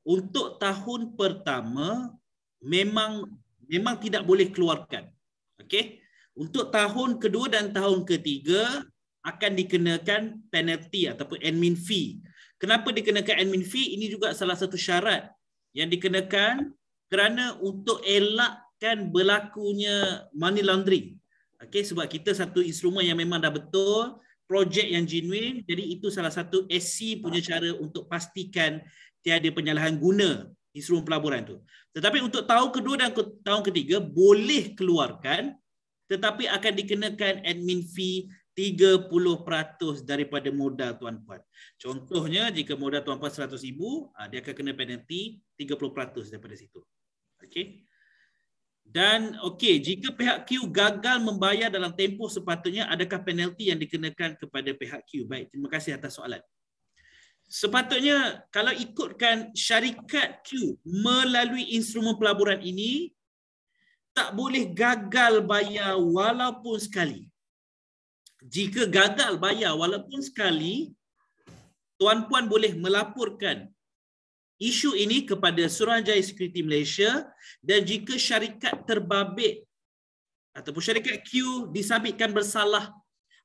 Untuk tahun pertama, memang tidak boleh keluarkan. Okey. Untuk tahun kedua dan tahun ketiga, akan dikenakan penalti ataupun admin fee. Kenapa dikenakan admin fee? Ini juga salah satu syarat yang dikenakan kerana untuk elakkan berlakunya money laundering. Okey, sebab kita satu instrumen yang memang dah betul, projek yang genuine, jadi itu salah satu SC punya cara untuk pastikan tiada penyalahan guna instrumen pelaburan tu. Tetapi untuk tahun kedua dan tahun ketiga boleh keluarkan, tetapi akan dikenakan admin fee 30% daripada modal tuan-puan. Contohnya jika modal tuan-puan 100,000, dia akan kena penalti 30% daripada situ. Okey. Dan okey, jika pihak Q gagal membayar dalam tempoh sepatutnya, adakah penalti yang dikenakan kepada pihak Q? Baik, terima kasih atas soalan. Sepatutnya kalau ikutkan syarikat Q melalui instrumen pelaburan ini, tak boleh gagal bayar walaupun sekali. Jika gagal bayar walaupun sekali, tuan-puan boleh melaporkan isu ini kepada Suruhanjaya Sekuriti Malaysia, dan jika syarikat terbabit ataupun syarikat Q disabitkan bersalah,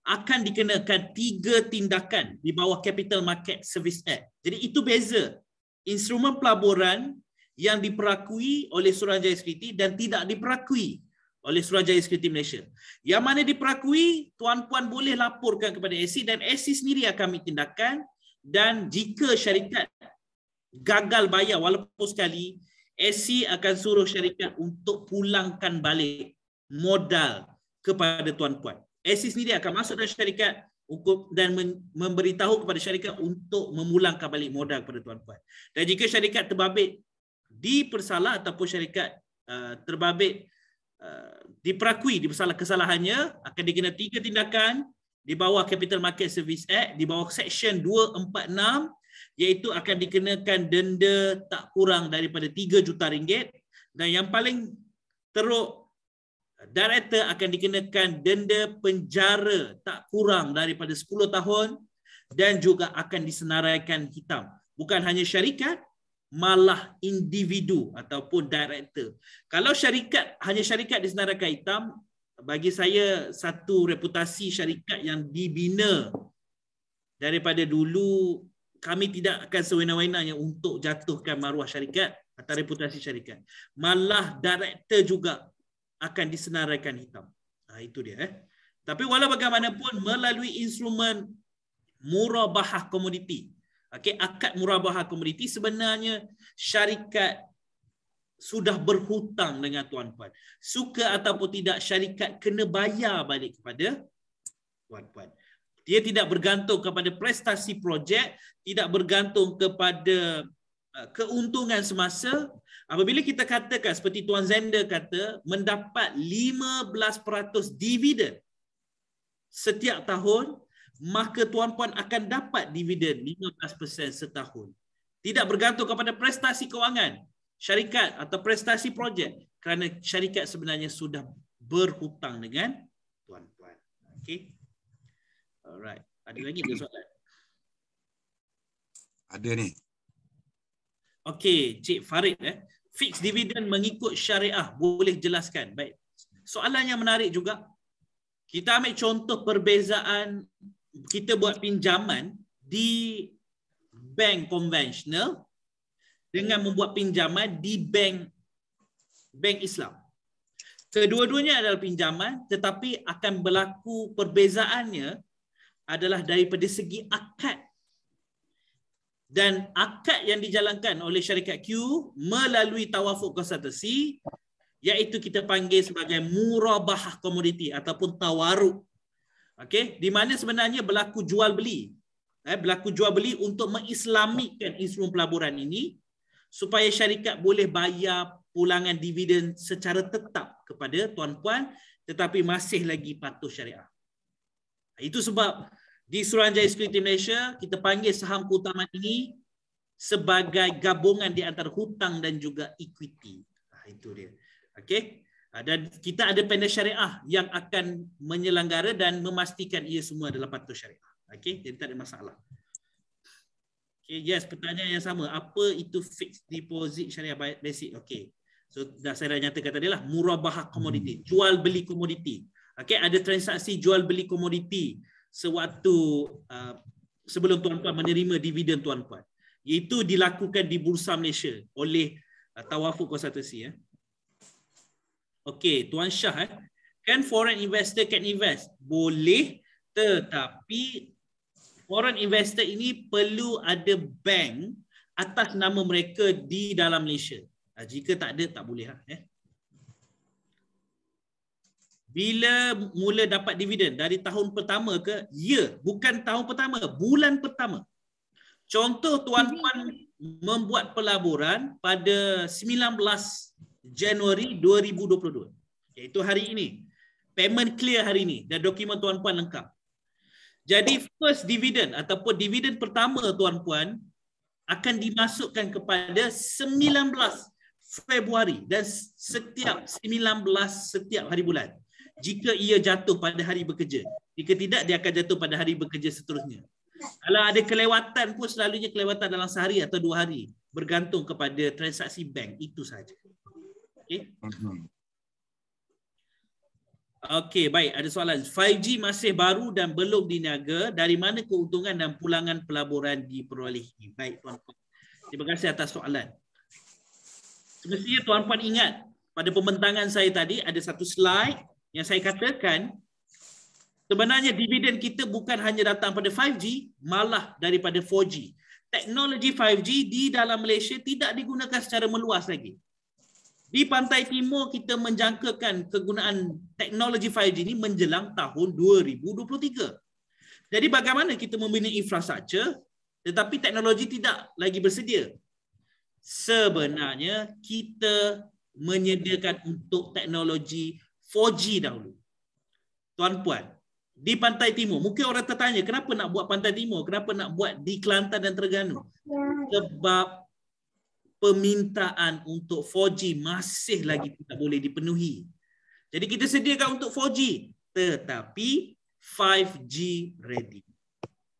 akan dikenakan 3 tindakan di bawah Capital Market Service Act. Jadi itu beza instrumen pelaburan yang diperakui oleh Suruhanjaya Sekuriti dan tidak diperakui oleh Suruhanjaya Sekuriti Malaysia. Yang mana diperakui, tuan-puan boleh laporkan kepada SC dan SC sendiri akan ambil tindakan, dan jika syarikat gagal bayar walaupun sekali, SC akan suruh syarikat untuk pulangkan balik modal kepada tuan-puan. SC sendiri akan masuk dalam syarikat dan memberitahu kepada syarikat untuk memulangkan balik modal kepada tuan-puan. Dan jika syarikat terbabit dipersalah ataupun syarikat terbabit diperakui dibersalah kesalahannya, akan dikena 3 tindakan di bawah Capital Market Service Act, di bawah Section 246, iaitu akan dikenakan denda tak kurang daripada 3 juta ringgit, dan yang paling teruk, Director akan dikenakan denda penjara tak kurang daripada 10 tahun dan juga akan disenaraikan hitam. Bukan hanya syarikat, malah individu ataupun director. Kalau syarikat, hanya syarikat disenaraikan hitam, bagi saya satu reputasi syarikat yang dibina daripada dulu, kami tidak akan sewena-wenanya untuk jatuhkan maruah syarikat atau reputasi syarikat. Malah director juga akan disenaraikan hitam. Itu dia. Tapi walau bagaimanapun, melalui instrumen murabahah komoditi, akad murabahah komoditi, sebenarnya syarikat sudah berhutang dengan tuan-puan. Suka ataupun tidak, syarikat kena bayar balik kepada tuan-puan. Dia tidak bergantung kepada prestasi projek, tidak bergantung kepada keuntungan semasa. Apabila kita katakan seperti Tuan Zender kata, mendapat 15% dividen setiap tahun, maka tuan-puan akan dapat dividen 15% setahun. Tidak bergantung kepada prestasi kewangan syarikat atau prestasi projek, kerana syarikat sebenarnya sudah berhutang dengan tuan-puan. Okey. Alright. Ada lagi ke soalan? Ada ni. Okey, Cik Farid, fixed dividend mengikut syariah, boleh jelaskan? Baik. Soalan yang menarik juga. Kita ambil contoh perbezaan kita buat pinjaman di bank konvensional dengan membuat pinjaman di bank Islam. Kedua-duanya adalah pinjaman, tetapi akan berlaku perbezaannya adalah daripada segi akad. Dan akad yang dijalankan oleh syarikat Q melalui tawafuk konsultasi, iaitu kita panggil sebagai murabahah komoditi ataupun tawaruk. Okey, di mana sebenarnya berlaku jual beli. Berlaku jual beli untuk mengislamikan instrumen pelaburan ini supaya syarikat boleh bayar pulangan dividen secara tetap kepada tuan-puan, tetapi masih lagi patuh syariah. Itu sebab di Suruhanjaya Sekuriti Malaysia, kita panggil saham keutamaan ini sebagai gabungan di antara hutang dan juga equity. Itu dia. Okey. Dan kita ada panel syariah yang akan menyelenggara dan memastikan ia semua adalah patuh syariah. Okey, jadi tak ada masalah. Okey, yes, pertanyaan yang sama. Apa itu fixed deposit syariah basic? Okey. So dah saya dah nyatakan tadi lah, murabahah komoditi, jual beli komoditi. Okey, ada transaksi jual beli komoditi sewaktu sebelum tuan-puan menerima dividen tuan-puan. Itu dilakukan di Bursa Malaysia oleh tawafuk konsultasi. Okey, Tuan Syah, kan foreign investor can invest? Boleh, tetapi foreign investor ini perlu ada bank atas nama mereka di dalam Malaysia. Jika tak ada, tak boleh. Bila mula dapat dividen? Dari tahun pertama ke? Ya, bukan tahun pertama, bulan pertama. Contoh tuan-tuan membuat pelaburan pada 19 Januari 2022. Iaitu hari ini. Payment clear hari ini dan dokumen tuan-puan lengkap. Jadi first dividend ataupun dividen pertama tuan-puan akan dimasukkan kepada 19 Februari dan setiap 19 setiap hari bulan. Jika ia jatuh pada hari bekerja. Jika tidak, dia akan jatuh pada hari bekerja seterusnya. Kalau ada kelewatan pun selalunya kelewatan dalam sehari atau 2 hari. Bergantung kepada transaksi bank. Itu sahaja. Okey. Okey, baik. Ada soalan. 5G masih baru dan belum diniaga. Dari mana keuntungan dan pulangan pelaburan diperolehi? Baik, tuan-puan. Terima kasih atas soalan. Semestinya tuan-puan ingat pada pembentangan saya tadi ada satu slide yang saya katakan sebenarnya dividen kita bukan hanya datang pada 5G, malah daripada 4G. Teknologi 5G di dalam Malaysia tidak digunakan secara meluas lagi. Di Pantai Timur kita menjangkakan kegunaan teknologi 5G ini menjelang tahun 2023. Jadi bagaimana kita membina infrastruktur tetapi teknologi tidak lagi bersedia? Sebenarnya kita menyediakan untuk teknologi 4G dahulu. Tuan-puan, di Pantai Timur, mungkin orang tertanya kenapa nak buat Pantai Timur, kenapa nak buat di Kelantan dan Terengganu? Sebab permintaan untuk 4G masih lagi tidak boleh dipenuhi. Jadi kita sediakan untuk 4G tetapi 5G ready.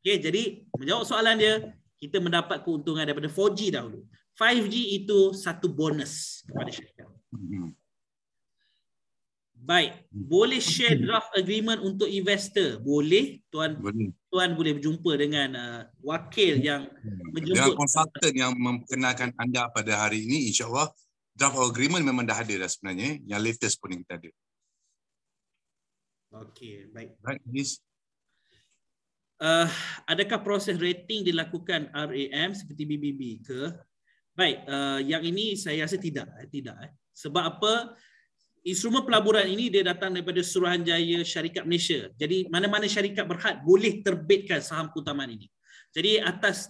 Okey, jadi menjawab soalan dia, kita mendapat keuntungan daripada 4G dahulu. 5G itu satu bonus kepada syarikat. Baik, boleh share draft agreement untuk investor? Boleh, tuan. Tuan boleh berjumpa dengan wakil yang menjemput. Dengan konsultan yang memperkenalkan anda pada hari ini, insya-Allah draft agreement memang dah ada dah sebenarnya. Yang latest pun kita ada. Okey, baik. Right, please. Adakah proses rating dilakukan RAM seperti BBB ke? Baik, yang ini saya rasa tidak. Sebab apa? Instrumen pelaburan ini dia datang daripada Suruhanjaya Syarikat Malaysia. Jadi mana-mana syarikat berhad boleh terbitkan saham keutamaan ini. Jadi atas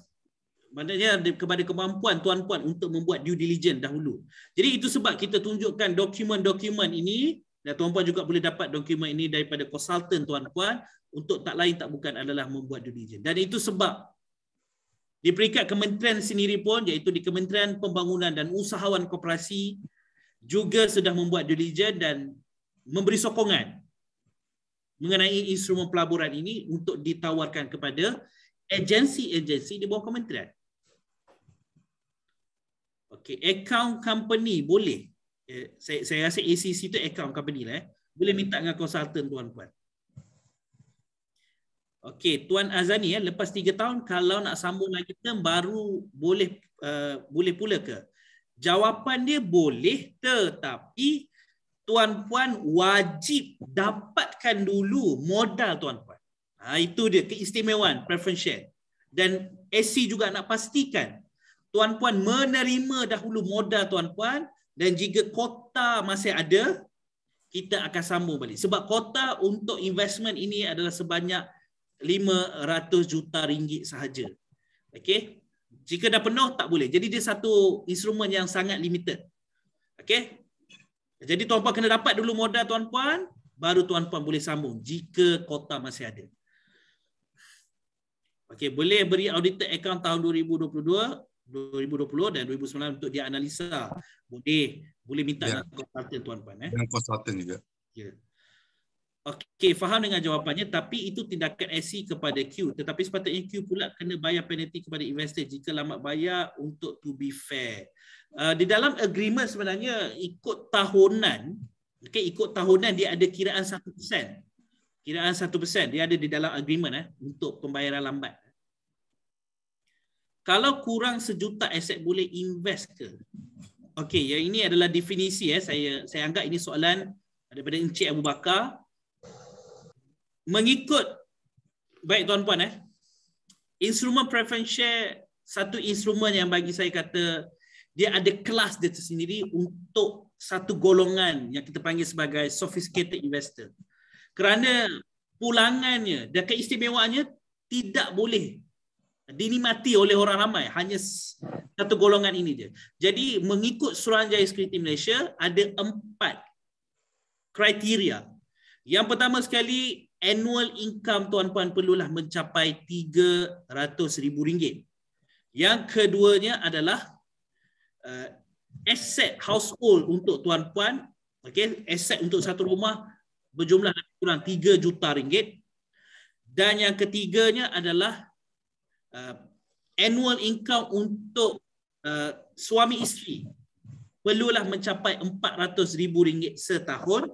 maknanya kepada kemampuan tuan-puan untuk membuat due diligence dahulu. Jadi itu sebab kita tunjukkan dokumen-dokumen ini dan tuan-puan juga boleh dapat dokumen ini daripada konsultan tuan-puan untuk tak lain tak bukan adalah membuat due diligence. Dan itu sebab di peringkat kementerian sendiri pun iaitu di Kementerian Pembangunan dan Usahawan Koperasi juga sudah membuat due diligence dan memberi sokongan mengenai instrumen pelaburan ini untuk ditawarkan kepada agensi-agensi di bawah kementerian. Okey, account company boleh. Saya rasa ACC itu account company lah. Boleh minta dengan konsultan tuan-puan. Okey, Tuan Azani lepas 3 tahun kalau nak sambung lagi term baru boleh pula ke? Jawapan dia boleh, tetapi tuan-puan wajib dapatkan dulu modal tuan-puan. Itu dia keistimewaan preference share. Dan SC juga nak pastikan tuan-puan menerima dahulu modal tuan-puan dan jika kota masih ada, kita akan sambung balik. Sebab kota untuk investment ini adalah sebanyak 500 juta ringgit sahaja. Okey? Jika dah penuh tak boleh. Jadi dia satu instrumen yang sangat limited. Okey? Jadi tuan-puan kena dapat dulu modal tuan-puan, baru tuan-puan boleh sambung jika kota masih ada. Okey, boleh beri audited account tahun 2020 dan 2019 untuk dia analisa. Boleh minta dengan konsultan tuan-puan Dengan konsultan juga. Ya. Okey, faham dengan jawapannya, tapi itu tindakan SC kepada Q. Tetapi sepatutnya Q pula kena bayar penalty kepada investor jika lambat bayar untuk to be fair. Di dalam agreement sebenarnya ikut tahunan, ikut tahunan dia ada kiraan 1%. Kiraan 1% dia ada di dalam agreement untuk pembayaran lambat. Kalau kurang sejuta aset boleh invest ke? Okey, yang ini adalah definisi saya anggap ini soalan daripada Encik Abu Bakar. Mengikut baik tuan-puan instrumen preference share satu instrumen yang bagi saya kata dia ada kelas dia tersendiri untuk satu golongan yang kita panggil sebagai sophisticated investor. Kerana pulangannya dan keistimewaannya tidak boleh dinikmati oleh orang ramai, hanya satu golongan ini je. Jadi mengikut Suruhanjaya Sekuriti Malaysia ada 4 kriteria. Yang pertama sekali, annual income tuan-puan perlulah mencapai RM300,000. Yang keduanya adalah aset household untuk tuan-puan, okey, aset untuk satu rumah berjumlah lebih kurang RM3 juta. Dan yang ketiganya adalah annual income untuk suami isteri perlulah mencapai RM400,000 setahun.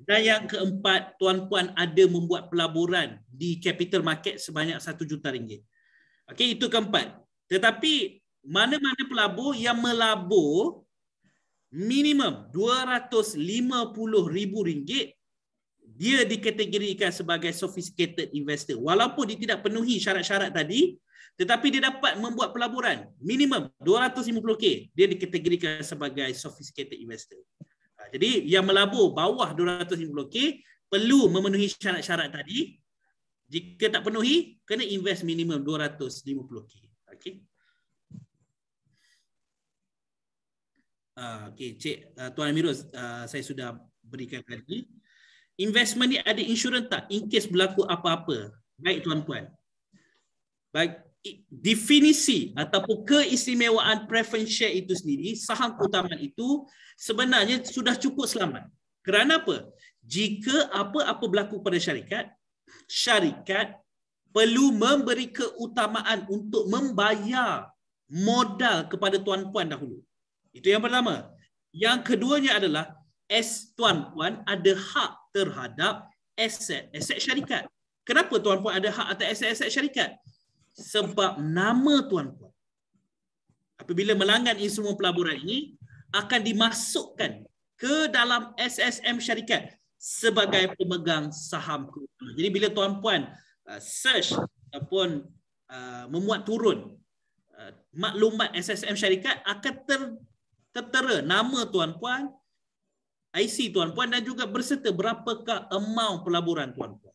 Dan yang keempat, tuan-puan ada membuat pelaburan di capital market sebanyak RM1 juta. Okey, itu keempat. Tetapi mana-mana pelabur yang melabur minimum RM250,000, dia dikategorikan sebagai sophisticated investor. Walaupun dia tidak penuhi syarat-syarat tadi, tetapi dia dapat membuat pelaburan minimum RM250,000, dia dikategorikan sebagai sophisticated investor. Jadi yang melabur bawah RM250,000 perlu memenuhi syarat-syarat tadi. Jika tak penuhi, kena invest minimum RM250,000. Okey. Okey, Tuan Amirul, saya sudah berikan tadi. Investment ni ada insurans tak in case berlaku apa-apa? Baik tuan-puan. Baik, definisi ataupun keistimewaan preference share itu sendiri, saham keutamaan itu sebenarnya sudah cukup selamat. Kerana apa? Jika apa-apa berlaku pada syarikat perlu memberi keutamaan untuk membayar modal kepada tuan-puan dahulu. Itu yang pertama. Yang keduanya adalah tuan-puan ada hak terhadap aset syarikat. Kenapa tuan-puan ada hak atas aset syarikat? Sebab nama tuan-puan apabila melanggan instrumen pelaburan ini akan dimasukkan ke dalam SSM syarikat sebagai pemegang saham keutamaan. Jadi bila tuan-puan search ataupun memuat turun maklumat SSM syarikat, akan tertera nama tuan-puan, IC tuan-puan dan juga berserta berapakah amount pelaburan tuan-puan.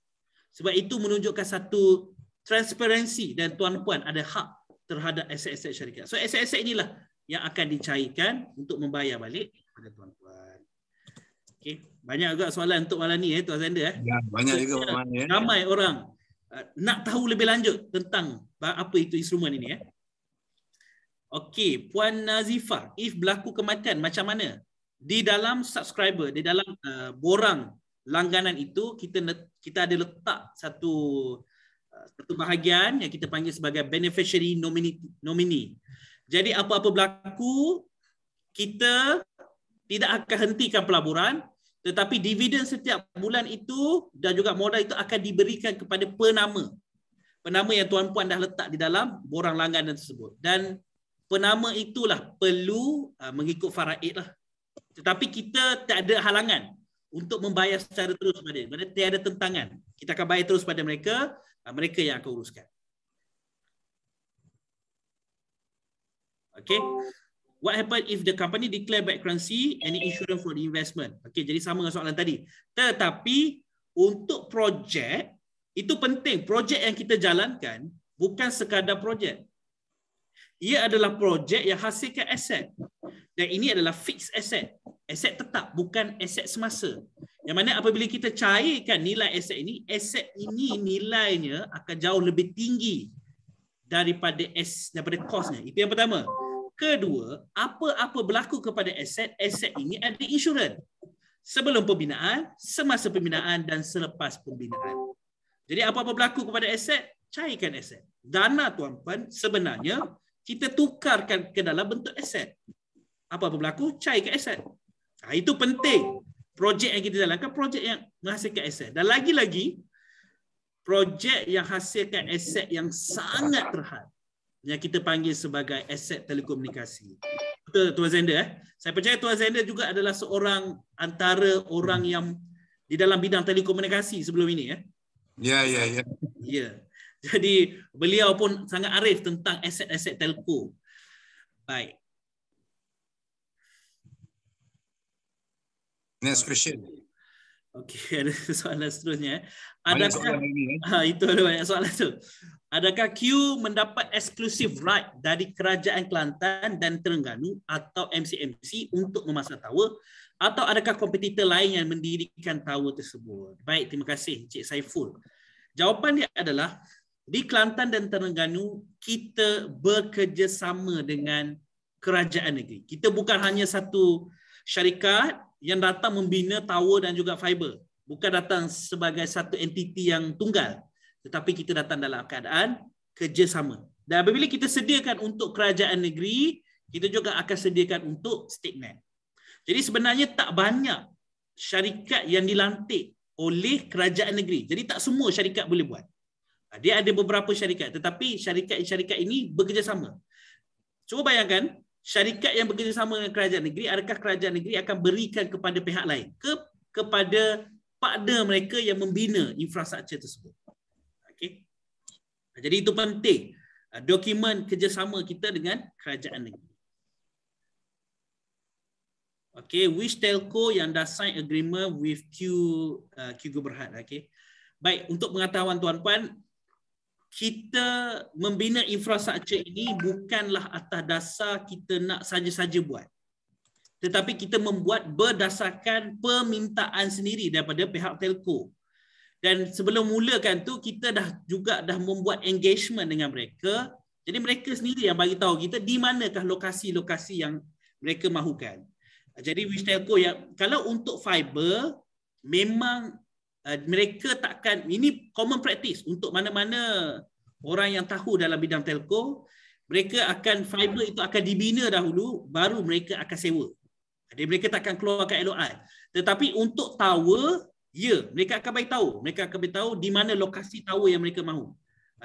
Sebab itu menunjukkan satu transparansi dan tuan-puan ada hak terhadap aset-aset syarikat. So aset-aset inilah yang akan dicairkan untuk membayar balik kepada tuan-puan. Okey, banyak juga soalan untuk malam ni Tuan Zander. Ya, banyak juga malam ni. Ramai orang nak tahu lebih lanjut tentang apa itu instrumen ini Okey, Puan Nazifah, if berlaku kematian macam mana? Di dalam subscriber, di dalam borang langganan itu kita ada letak satu bahagian yang kita panggil sebagai beneficiary nominee. Jadi apa-apa berlaku, kita tidak akan hentikan pelaburan, tetapi dividen setiap bulan itu dan juga modal itu akan diberikan kepada penama yang tuan-puan dah letak di dalam borang langganan tersebut. Dan penama itulah perlu mengikut faraid lah. Tetapi kita tak ada halangan untuk membayar secara terus pada dia. Maksudnya tiada tentangan. Kita akan bayar terus pada mereka, mereka yang akan uruskan. Okay. What happen if the company declare bankruptcy and insurance for the investment? Okay, jadi sama dengan soalan tadi. Tetapi untuk projek, itu penting. Projek yang kita jalankan bukan sekadar projek. Ia adalah projek yang hasilkan aset. Dan ini adalah fixed asset. Aset tetap, bukan aset semasa. Yang mana apabila kita cairkan nilai aset ini nilainya akan jauh lebih tinggi daripada kosnya. Itu yang pertama. Kedua, apa-apa berlaku kepada aset ini ada insurans. Sebelum pembinaan, semasa pembinaan dan selepas pembinaan. Jadi apa-apa berlaku kepada aset, cairkan aset. Dana tuan-puan sebenarnya kita tukarkan ke dalam bentuk aset. Apa-apa berlaku, cairkan aset. Itu penting. Projek yang kita jalankan, projek yang menghasilkan aset. Dan lagi-lagi, projek yang hasilkan aset yang sangat terhad, yang kita panggil sebagai aset telekomunikasi. Betul Tuan Zander. Saya percaya Tuan Zander juga adalah seorang antara orang yang di dalam bidang telekomunikasi sebelum ini. Ya. Ya. Jadi beliau pun sangat arif tentang aset-aset telco. Baik. Next question. Okey, ada soalan seterusnya. Itu ada banyak soalan tu. Adakah Q mendapat exclusive right dari Kerajaan Kelantan dan Terengganu atau MCMC untuk memasang tower Atau adakah kompetitor lain yang mendirikan tower tersebut? Baik, terima kasih Encik Saiful. Jawapan dia adalah di Kelantan dan Terengganu kita bekerjasama dengan kerajaan negeri. Kita bukan hanya satu syarikat yang datang membina tower dan juga fiber. Bukan datang sebagai satu entiti yang tunggal. Tetapi kita datang dalam keadaan kerjasama. Dan apabila kita sediakan untuk kerajaan negeri, kita juga akan sediakan untuk StateNet. Jadi sebenarnya tak banyak syarikat yang dilantik oleh kerajaan negeri. Jadi tak semua syarikat boleh buat. Dia ada beberapa syarikat, tetapi syarikat-syarikat ini bekerjasama. Cuba bayangkan, syarikat yang bekerjasama dengan kerajaan negeri, adakah kerajaan negeri akan berikan kepada pihak lain? Kepada partner mereka yang membina infrastruktur tersebut. Okay. Jadi itu penting. Dokumen kerjasama kita dengan kerajaan negeri. Okay, which telco yang dah sign agreement with Q Berhad? Okay. Baik, untuk pengetahuan tuan-puan, kita membina infrastruktur ini bukanlah atas dasar kita nak saja-saja buat. Tetapi kita membuat berdasarkan permintaan sendiri daripada pihak telco. Dan sebelum mulakan tu, kita dah membuat engagement dengan mereka. Jadi mereka sendiri yang bagi tahu kita di manakah lokasi-lokasi yang mereka mahukan. Jadi which telco yang kalau untuk fiber memang mereka takkan, ini common practice untuk mana-mana orang yang tahu dalam bidang telco, mereka akan fiber itu akan dibina dahulu baru mereka akan sewa. Jadi mereka takkan keluarkan LOI. Tetapi untuk tower, ya, mereka akan bagi tahu. Mereka akan beritahu di mana lokasi tower yang mereka mahu.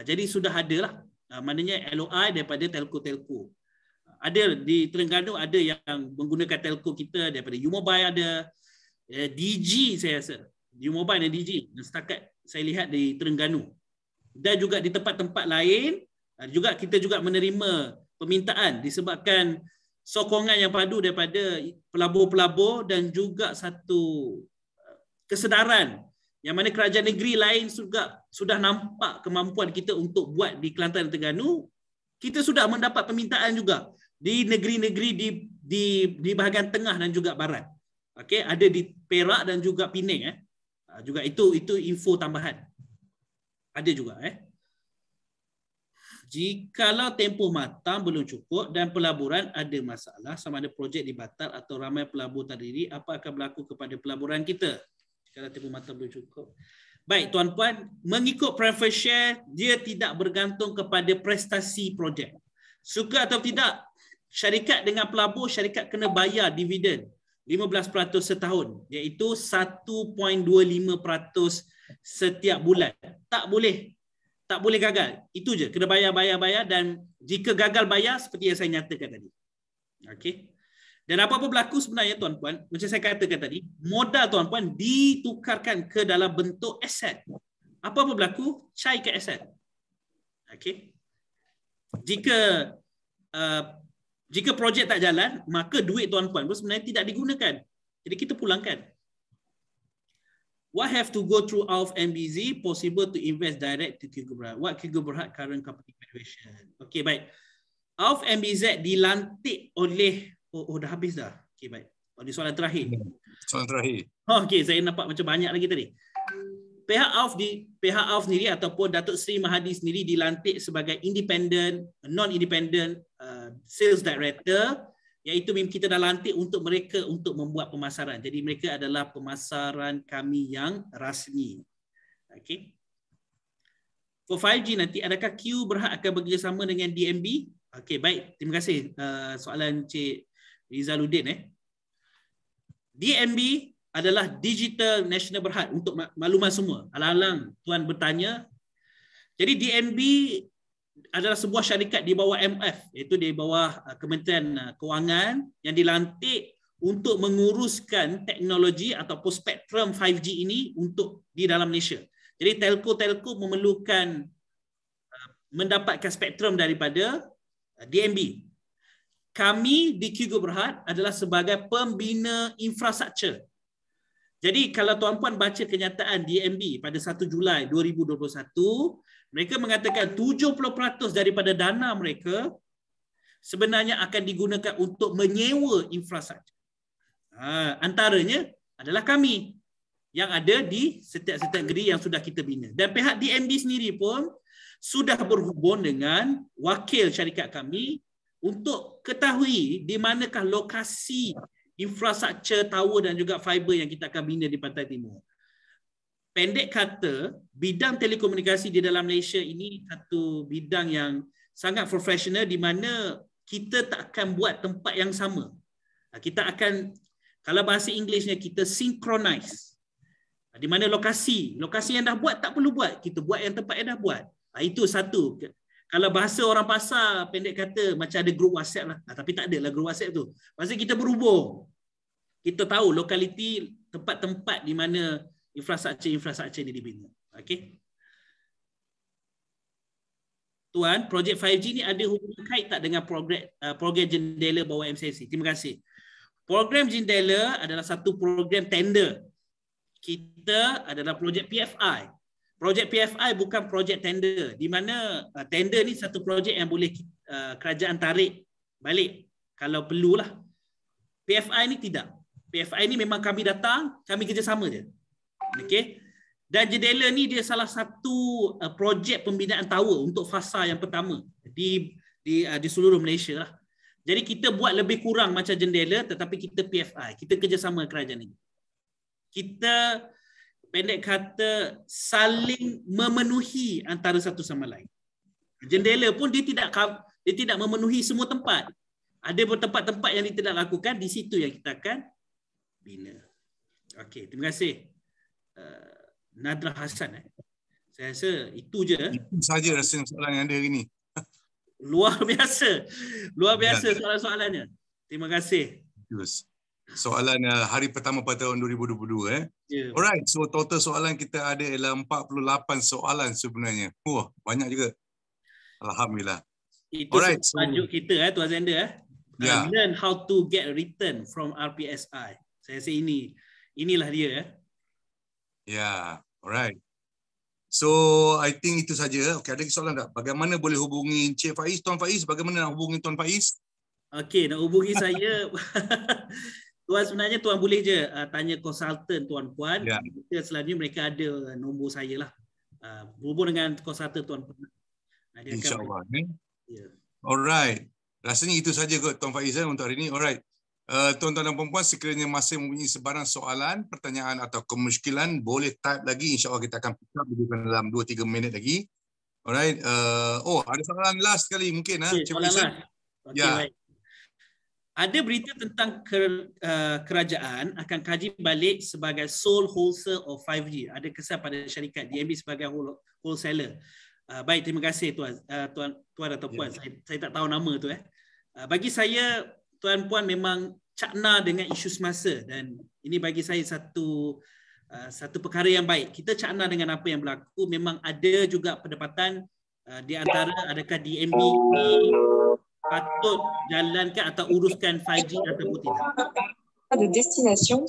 Jadi sudah ada lah, maknanya LOI daripada telco-telco. Ada di Terengganu ada yang menggunakan telco kita daripada U-Mobile ada, DG saya rasa. U-Mobile dan DG. Setakat saya lihat di Terengganu. Dan juga di tempat-tempat lain, kita juga menerima permintaan disebabkan sokongan yang padu daripada pelabur-pelabur dan juga satu kesedaran yang mana kerajaan negeri lain sudah nampak kemampuan kita untuk buat di Kelantan dan Terengganu. Kita sudah mendapat permintaan juga di negeri-negeri di bahagian tengah dan juga barat. Okey, ada di Perak dan juga Pening juga itu info tambahan. Ada juga Jikalau tempoh matang belum cukup dan pelaburan ada masalah sama ada projek dibatal atau ramai pelabur terdiri, apa akan berlaku kepada pelaburan kita? Jikalau tempoh matang belum cukup. Baik tuan-puan, mengikut preference share dia tidak bergantung kepada prestasi projek. Suka atau tidak, syarikat dengan pelabur, syarikat kena bayar dividen 15% setahun, iaitu 1.25% setiap bulan. Tak boleh gagal. Itu je, kena bayar dan jika gagal bayar seperti yang saya nyatakan tadi. Okey. Dan apa-apa berlaku sebenarnya tuan-puan, macam saya katakan tadi, modal tuan-puan ditukarkan ke dalam bentuk aset. Apa-apa berlaku, cairkan aset. Okey. Jika projek tak jalan, maka duit tuan-puan pun sebenarnya tidak digunakan. Jadi kita pulangkan. What have to go through AUF MBZ possible to invest direct to Q Berhad? What Q Berhad current company valuation? Okey, baik. AUF MBZ dilantik oleh dah habis dah. Okey, baik. Ini soalan terakhir. Soalan terakhir. Okey, saya nampak macam banyak lagi tadi. Pihak AUF sendiri ataupun Datuk Seri Mahathir sendiri dilantik sebagai non-independent sales director, iaitu kita dah lantik untuk mereka untuk membuat pemasaran. Jadi mereka adalah pemasaran kami yang rasmi. Okey. For 5G nanti adakah Q Berhad akan bekerjasama dengan DNB? Okey, baik. Terima kasih soalan Cik Rizaluddin. DNB adalah Digital National Berhad untuk makluman semua. Alang-alang tuan bertanya. Jadi DNB adalah sebuah syarikat di bawah MF, iaitu di bawah Kementerian Kewangan yang dilantik untuk menguruskan teknologi ataupun spektrum 5G ini untuk di dalam Malaysia. Jadi telco-telco memerlukan mendapatkan spektrum daripada DNB. Kami di Q Berhad adalah sebagai pembina infrastruktur. Jadi kalau tuan-puan baca kenyataan DNB pada 1 Julai 2021, mereka mengatakan 70% daripada dana mereka sebenarnya akan digunakan untuk menyewa infrastruktur. Antaranya adalah kami yang ada di setiap-setiap negeri yang sudah kita bina. Dan pihak DMB sendiri pun sudah berhubung dengan wakil syarikat kami untuk ketahui di manakah lokasi infrastruktur tower dan juga fiber yang kita akan bina di Pantai Timur. Pendek kata, bidang telekomunikasi di dalam Malaysia ini satu bidang yang sangat profesional di mana kita tak akan buat tempat yang sama. Kita akan, kalau bahasa Inggerisnya, kita synchronize. Di mana lokasi yang dah buat tak perlu buat, kita buat yang tempat yang dah buat. Itu satu. Kalau bahasa orang pasar, pendek kata macam ada grup WhatsApp lah. Tapi tak ada lah grup WhatsApp tu. Maksudnya kita berhubung. Kita tahu lokaliti, tempat-tempat di mana infrastruktur ini dibina. Okey. Tuan, projek 5G ni ada hubungan kait tak dengan program jendela bawah MCMC? Terima kasih. Program jendela adalah satu program tender. Kita adalah projek PFI. Projek PFI bukan projek tender, di mana tender ni satu projek yang boleh kerajaan tarik balik kalau perlulah. PFI ni tidak. PFI ni memang kami datang, kami kerjasama je. Okey. Dan jendela ni dia salah satu projek pembinaan tower untuk fasa yang pertama di seluruh Malaysia lah. Jadi kita buat lebih kurang macam jendela tetapi kita PFI, kita kerjasama kerajaan ini. Kita pendek kata saling memenuhi antara satu sama lain. Jendela pun dia tidak memenuhi semua tempat. Ada tempat-tempat yang dia tidak lakukan, di situ yang kita akan bina. Okey, terima kasih. Nadra Hassan. Saya rasa itu je. Itu saja rasa soalan yang ada hari ni. Luar biasa. Luar biasa soalan-soalannya. Terima kasih. Soalan hari pertama pada tahun 2022 Yeah. Alright, so total soalan kita ada ialah 48 soalan sebenarnya. Wah, banyak juga. Alhamdulillah. Itu Alright, tajuk kita Tuan Zender. Yeah. Learn how to get a return from RPSI. Saya rasa inilah dia. Yeah, alright. So, I think itu saja. Okey, ada soalan tak? Bagaimana boleh hubungi Encik Faiz, Tuan Faiz? Bagaimana nak hubungi Tuan Faiz? Okey, nak hubungi saya. Tuan sebenarnya Tuan boleh je tanya konsultan Tuan Puan. Ya. Kita selanjutnya mereka ada nombor saya lah. Berhubung dengan konsultan Tuan Puan. InsyaAllah. Ya. Alright. Rasanya itu saja kot Tuan Faiz untuk hari ini. Alright. Tuan-tuan dan puan-puan, sekiranya masih mempunyai sebarang soalan, pertanyaan atau kemusykilan, boleh type lagi. InsyaAllah kita akan pick up dalam 2-3 minit lagi. Alright. Ada soalan last sekali mungkin. Okay, soalan last. Okay, ya. Baik. Ada berita tentang kerajaan akan kaji balik sebagai sole wholesaler of 5G. Ada kesan pada syarikat DMB sebagai wholesaler. Baik, terima kasih Tuan. Tuan atau Puan. Saya tak tahu nama tu. Bagi saya, Tuan Puan memang cakna dengan isu semasa dan ini bagi saya satu perkara yang baik. Kita cakna dengan apa yang berlaku. Memang ada juga pendapatan di antara adakah DMB patut jalankan atau uruskan 5G ataupun tidak. De destination.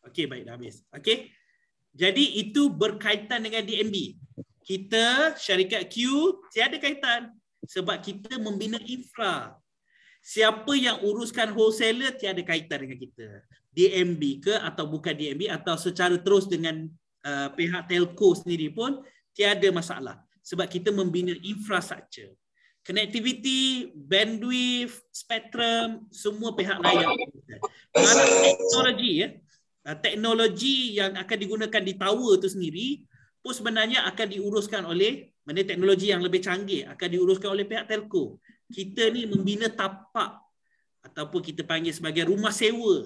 Okey, baik, dah habis. Okey. Jadi itu berkaitan dengan DMB. Kita syarikat Q tiada kaitan sebab kita membina infra. Siapa yang uruskan wholesaler tiada kaitan dengan kita. DMB ke atau bukan DMB atau secara terus dengan pihak telco sendiri pun tiada masalah. Sebab kita membina infrastruktur. Connectivity, bandwidth, spektrum, semua pihak lain. Mana teknologi yang akan digunakan di tower itu sendiri pun sebenarnya akan diuruskan oleh teknologi yang lebih canggih, akan diuruskan oleh pihak telco. Kita ni membina tapak ataupun kita panggil sebagai rumah sewa.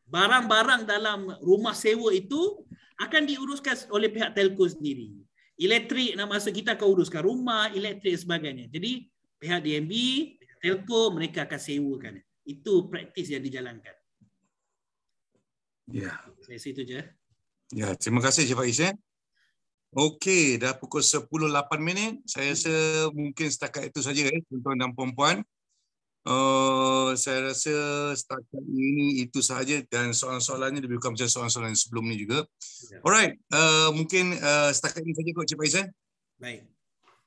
Barang-barang dalam rumah sewa itu akan diuruskan oleh pihak telco sendiri. Elektrik nak masuk, kita akan uruskan rumah, elektrik dan sebagainya. Jadi pihak DMB, pihak telco, mereka akan sewakan. Itu praktis yang dijalankan. Ya. Saya rasa itu je. Ya, terima kasih Cik Faiz. Okey, dah pukul 10.08. Saya rasa mungkin setakat itu saja tuan-tuan dan puan-puan. Saya rasa setakat ini itu sahaja dan soalan-soalannya lebih kurang macam soalan-soalan sebelum ni juga. Alright, mungkin setakat ini saja kot Cik Faiz. Baik.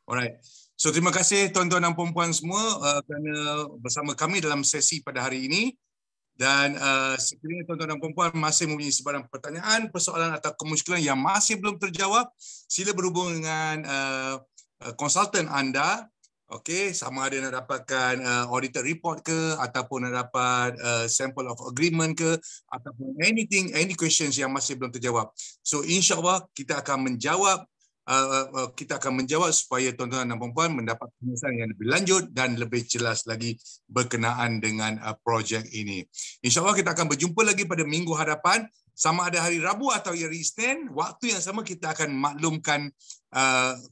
Alright. So terima kasih tuan-tuan dan puan-puan semua kerana bersama kami dalam sesi pada hari ini. Dan sekiranya tuan-tuan dan puan-puan masih mempunyai sebarang pertanyaan, persoalan atau kemusykilan yang masih belum terjawab, sila berhubung dengan konsultan anda. Okey, sama ada nak dapatkan auditor report ke, ataupun nak dapat sample of agreement ke, ataupun any questions yang masih belum terjawab. So insya-Allah kita akan menjawab supaya tuan-tuan dan puan-puan mendapat penjelasan yang lebih lanjut dan lebih jelas lagi berkenaan dengan projek ini. InsyaAllah kita akan berjumpa lagi pada minggu hadapan, sama ada hari Rabu atau hari Isnin, waktu yang sama kita akan maklumkan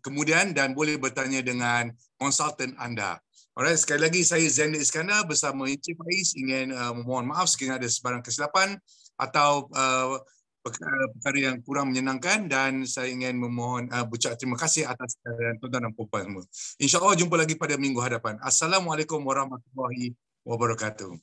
kemudian dan boleh bertanya dengan konsultan anda. Alright, sekali lagi saya Zainal Iskandar bersama Encik Faiz ingin memohon maaf sekiranya ada sebarang kesilapan atau perkara yang kurang menyenangkan, dan saya ingin memohon berucap terima kasih atas tuan-tuan dan puan-puan semua. InsyaAllah jumpa lagi pada minggu hadapan. Assalamualaikum warahmatullahi wabarakatuh.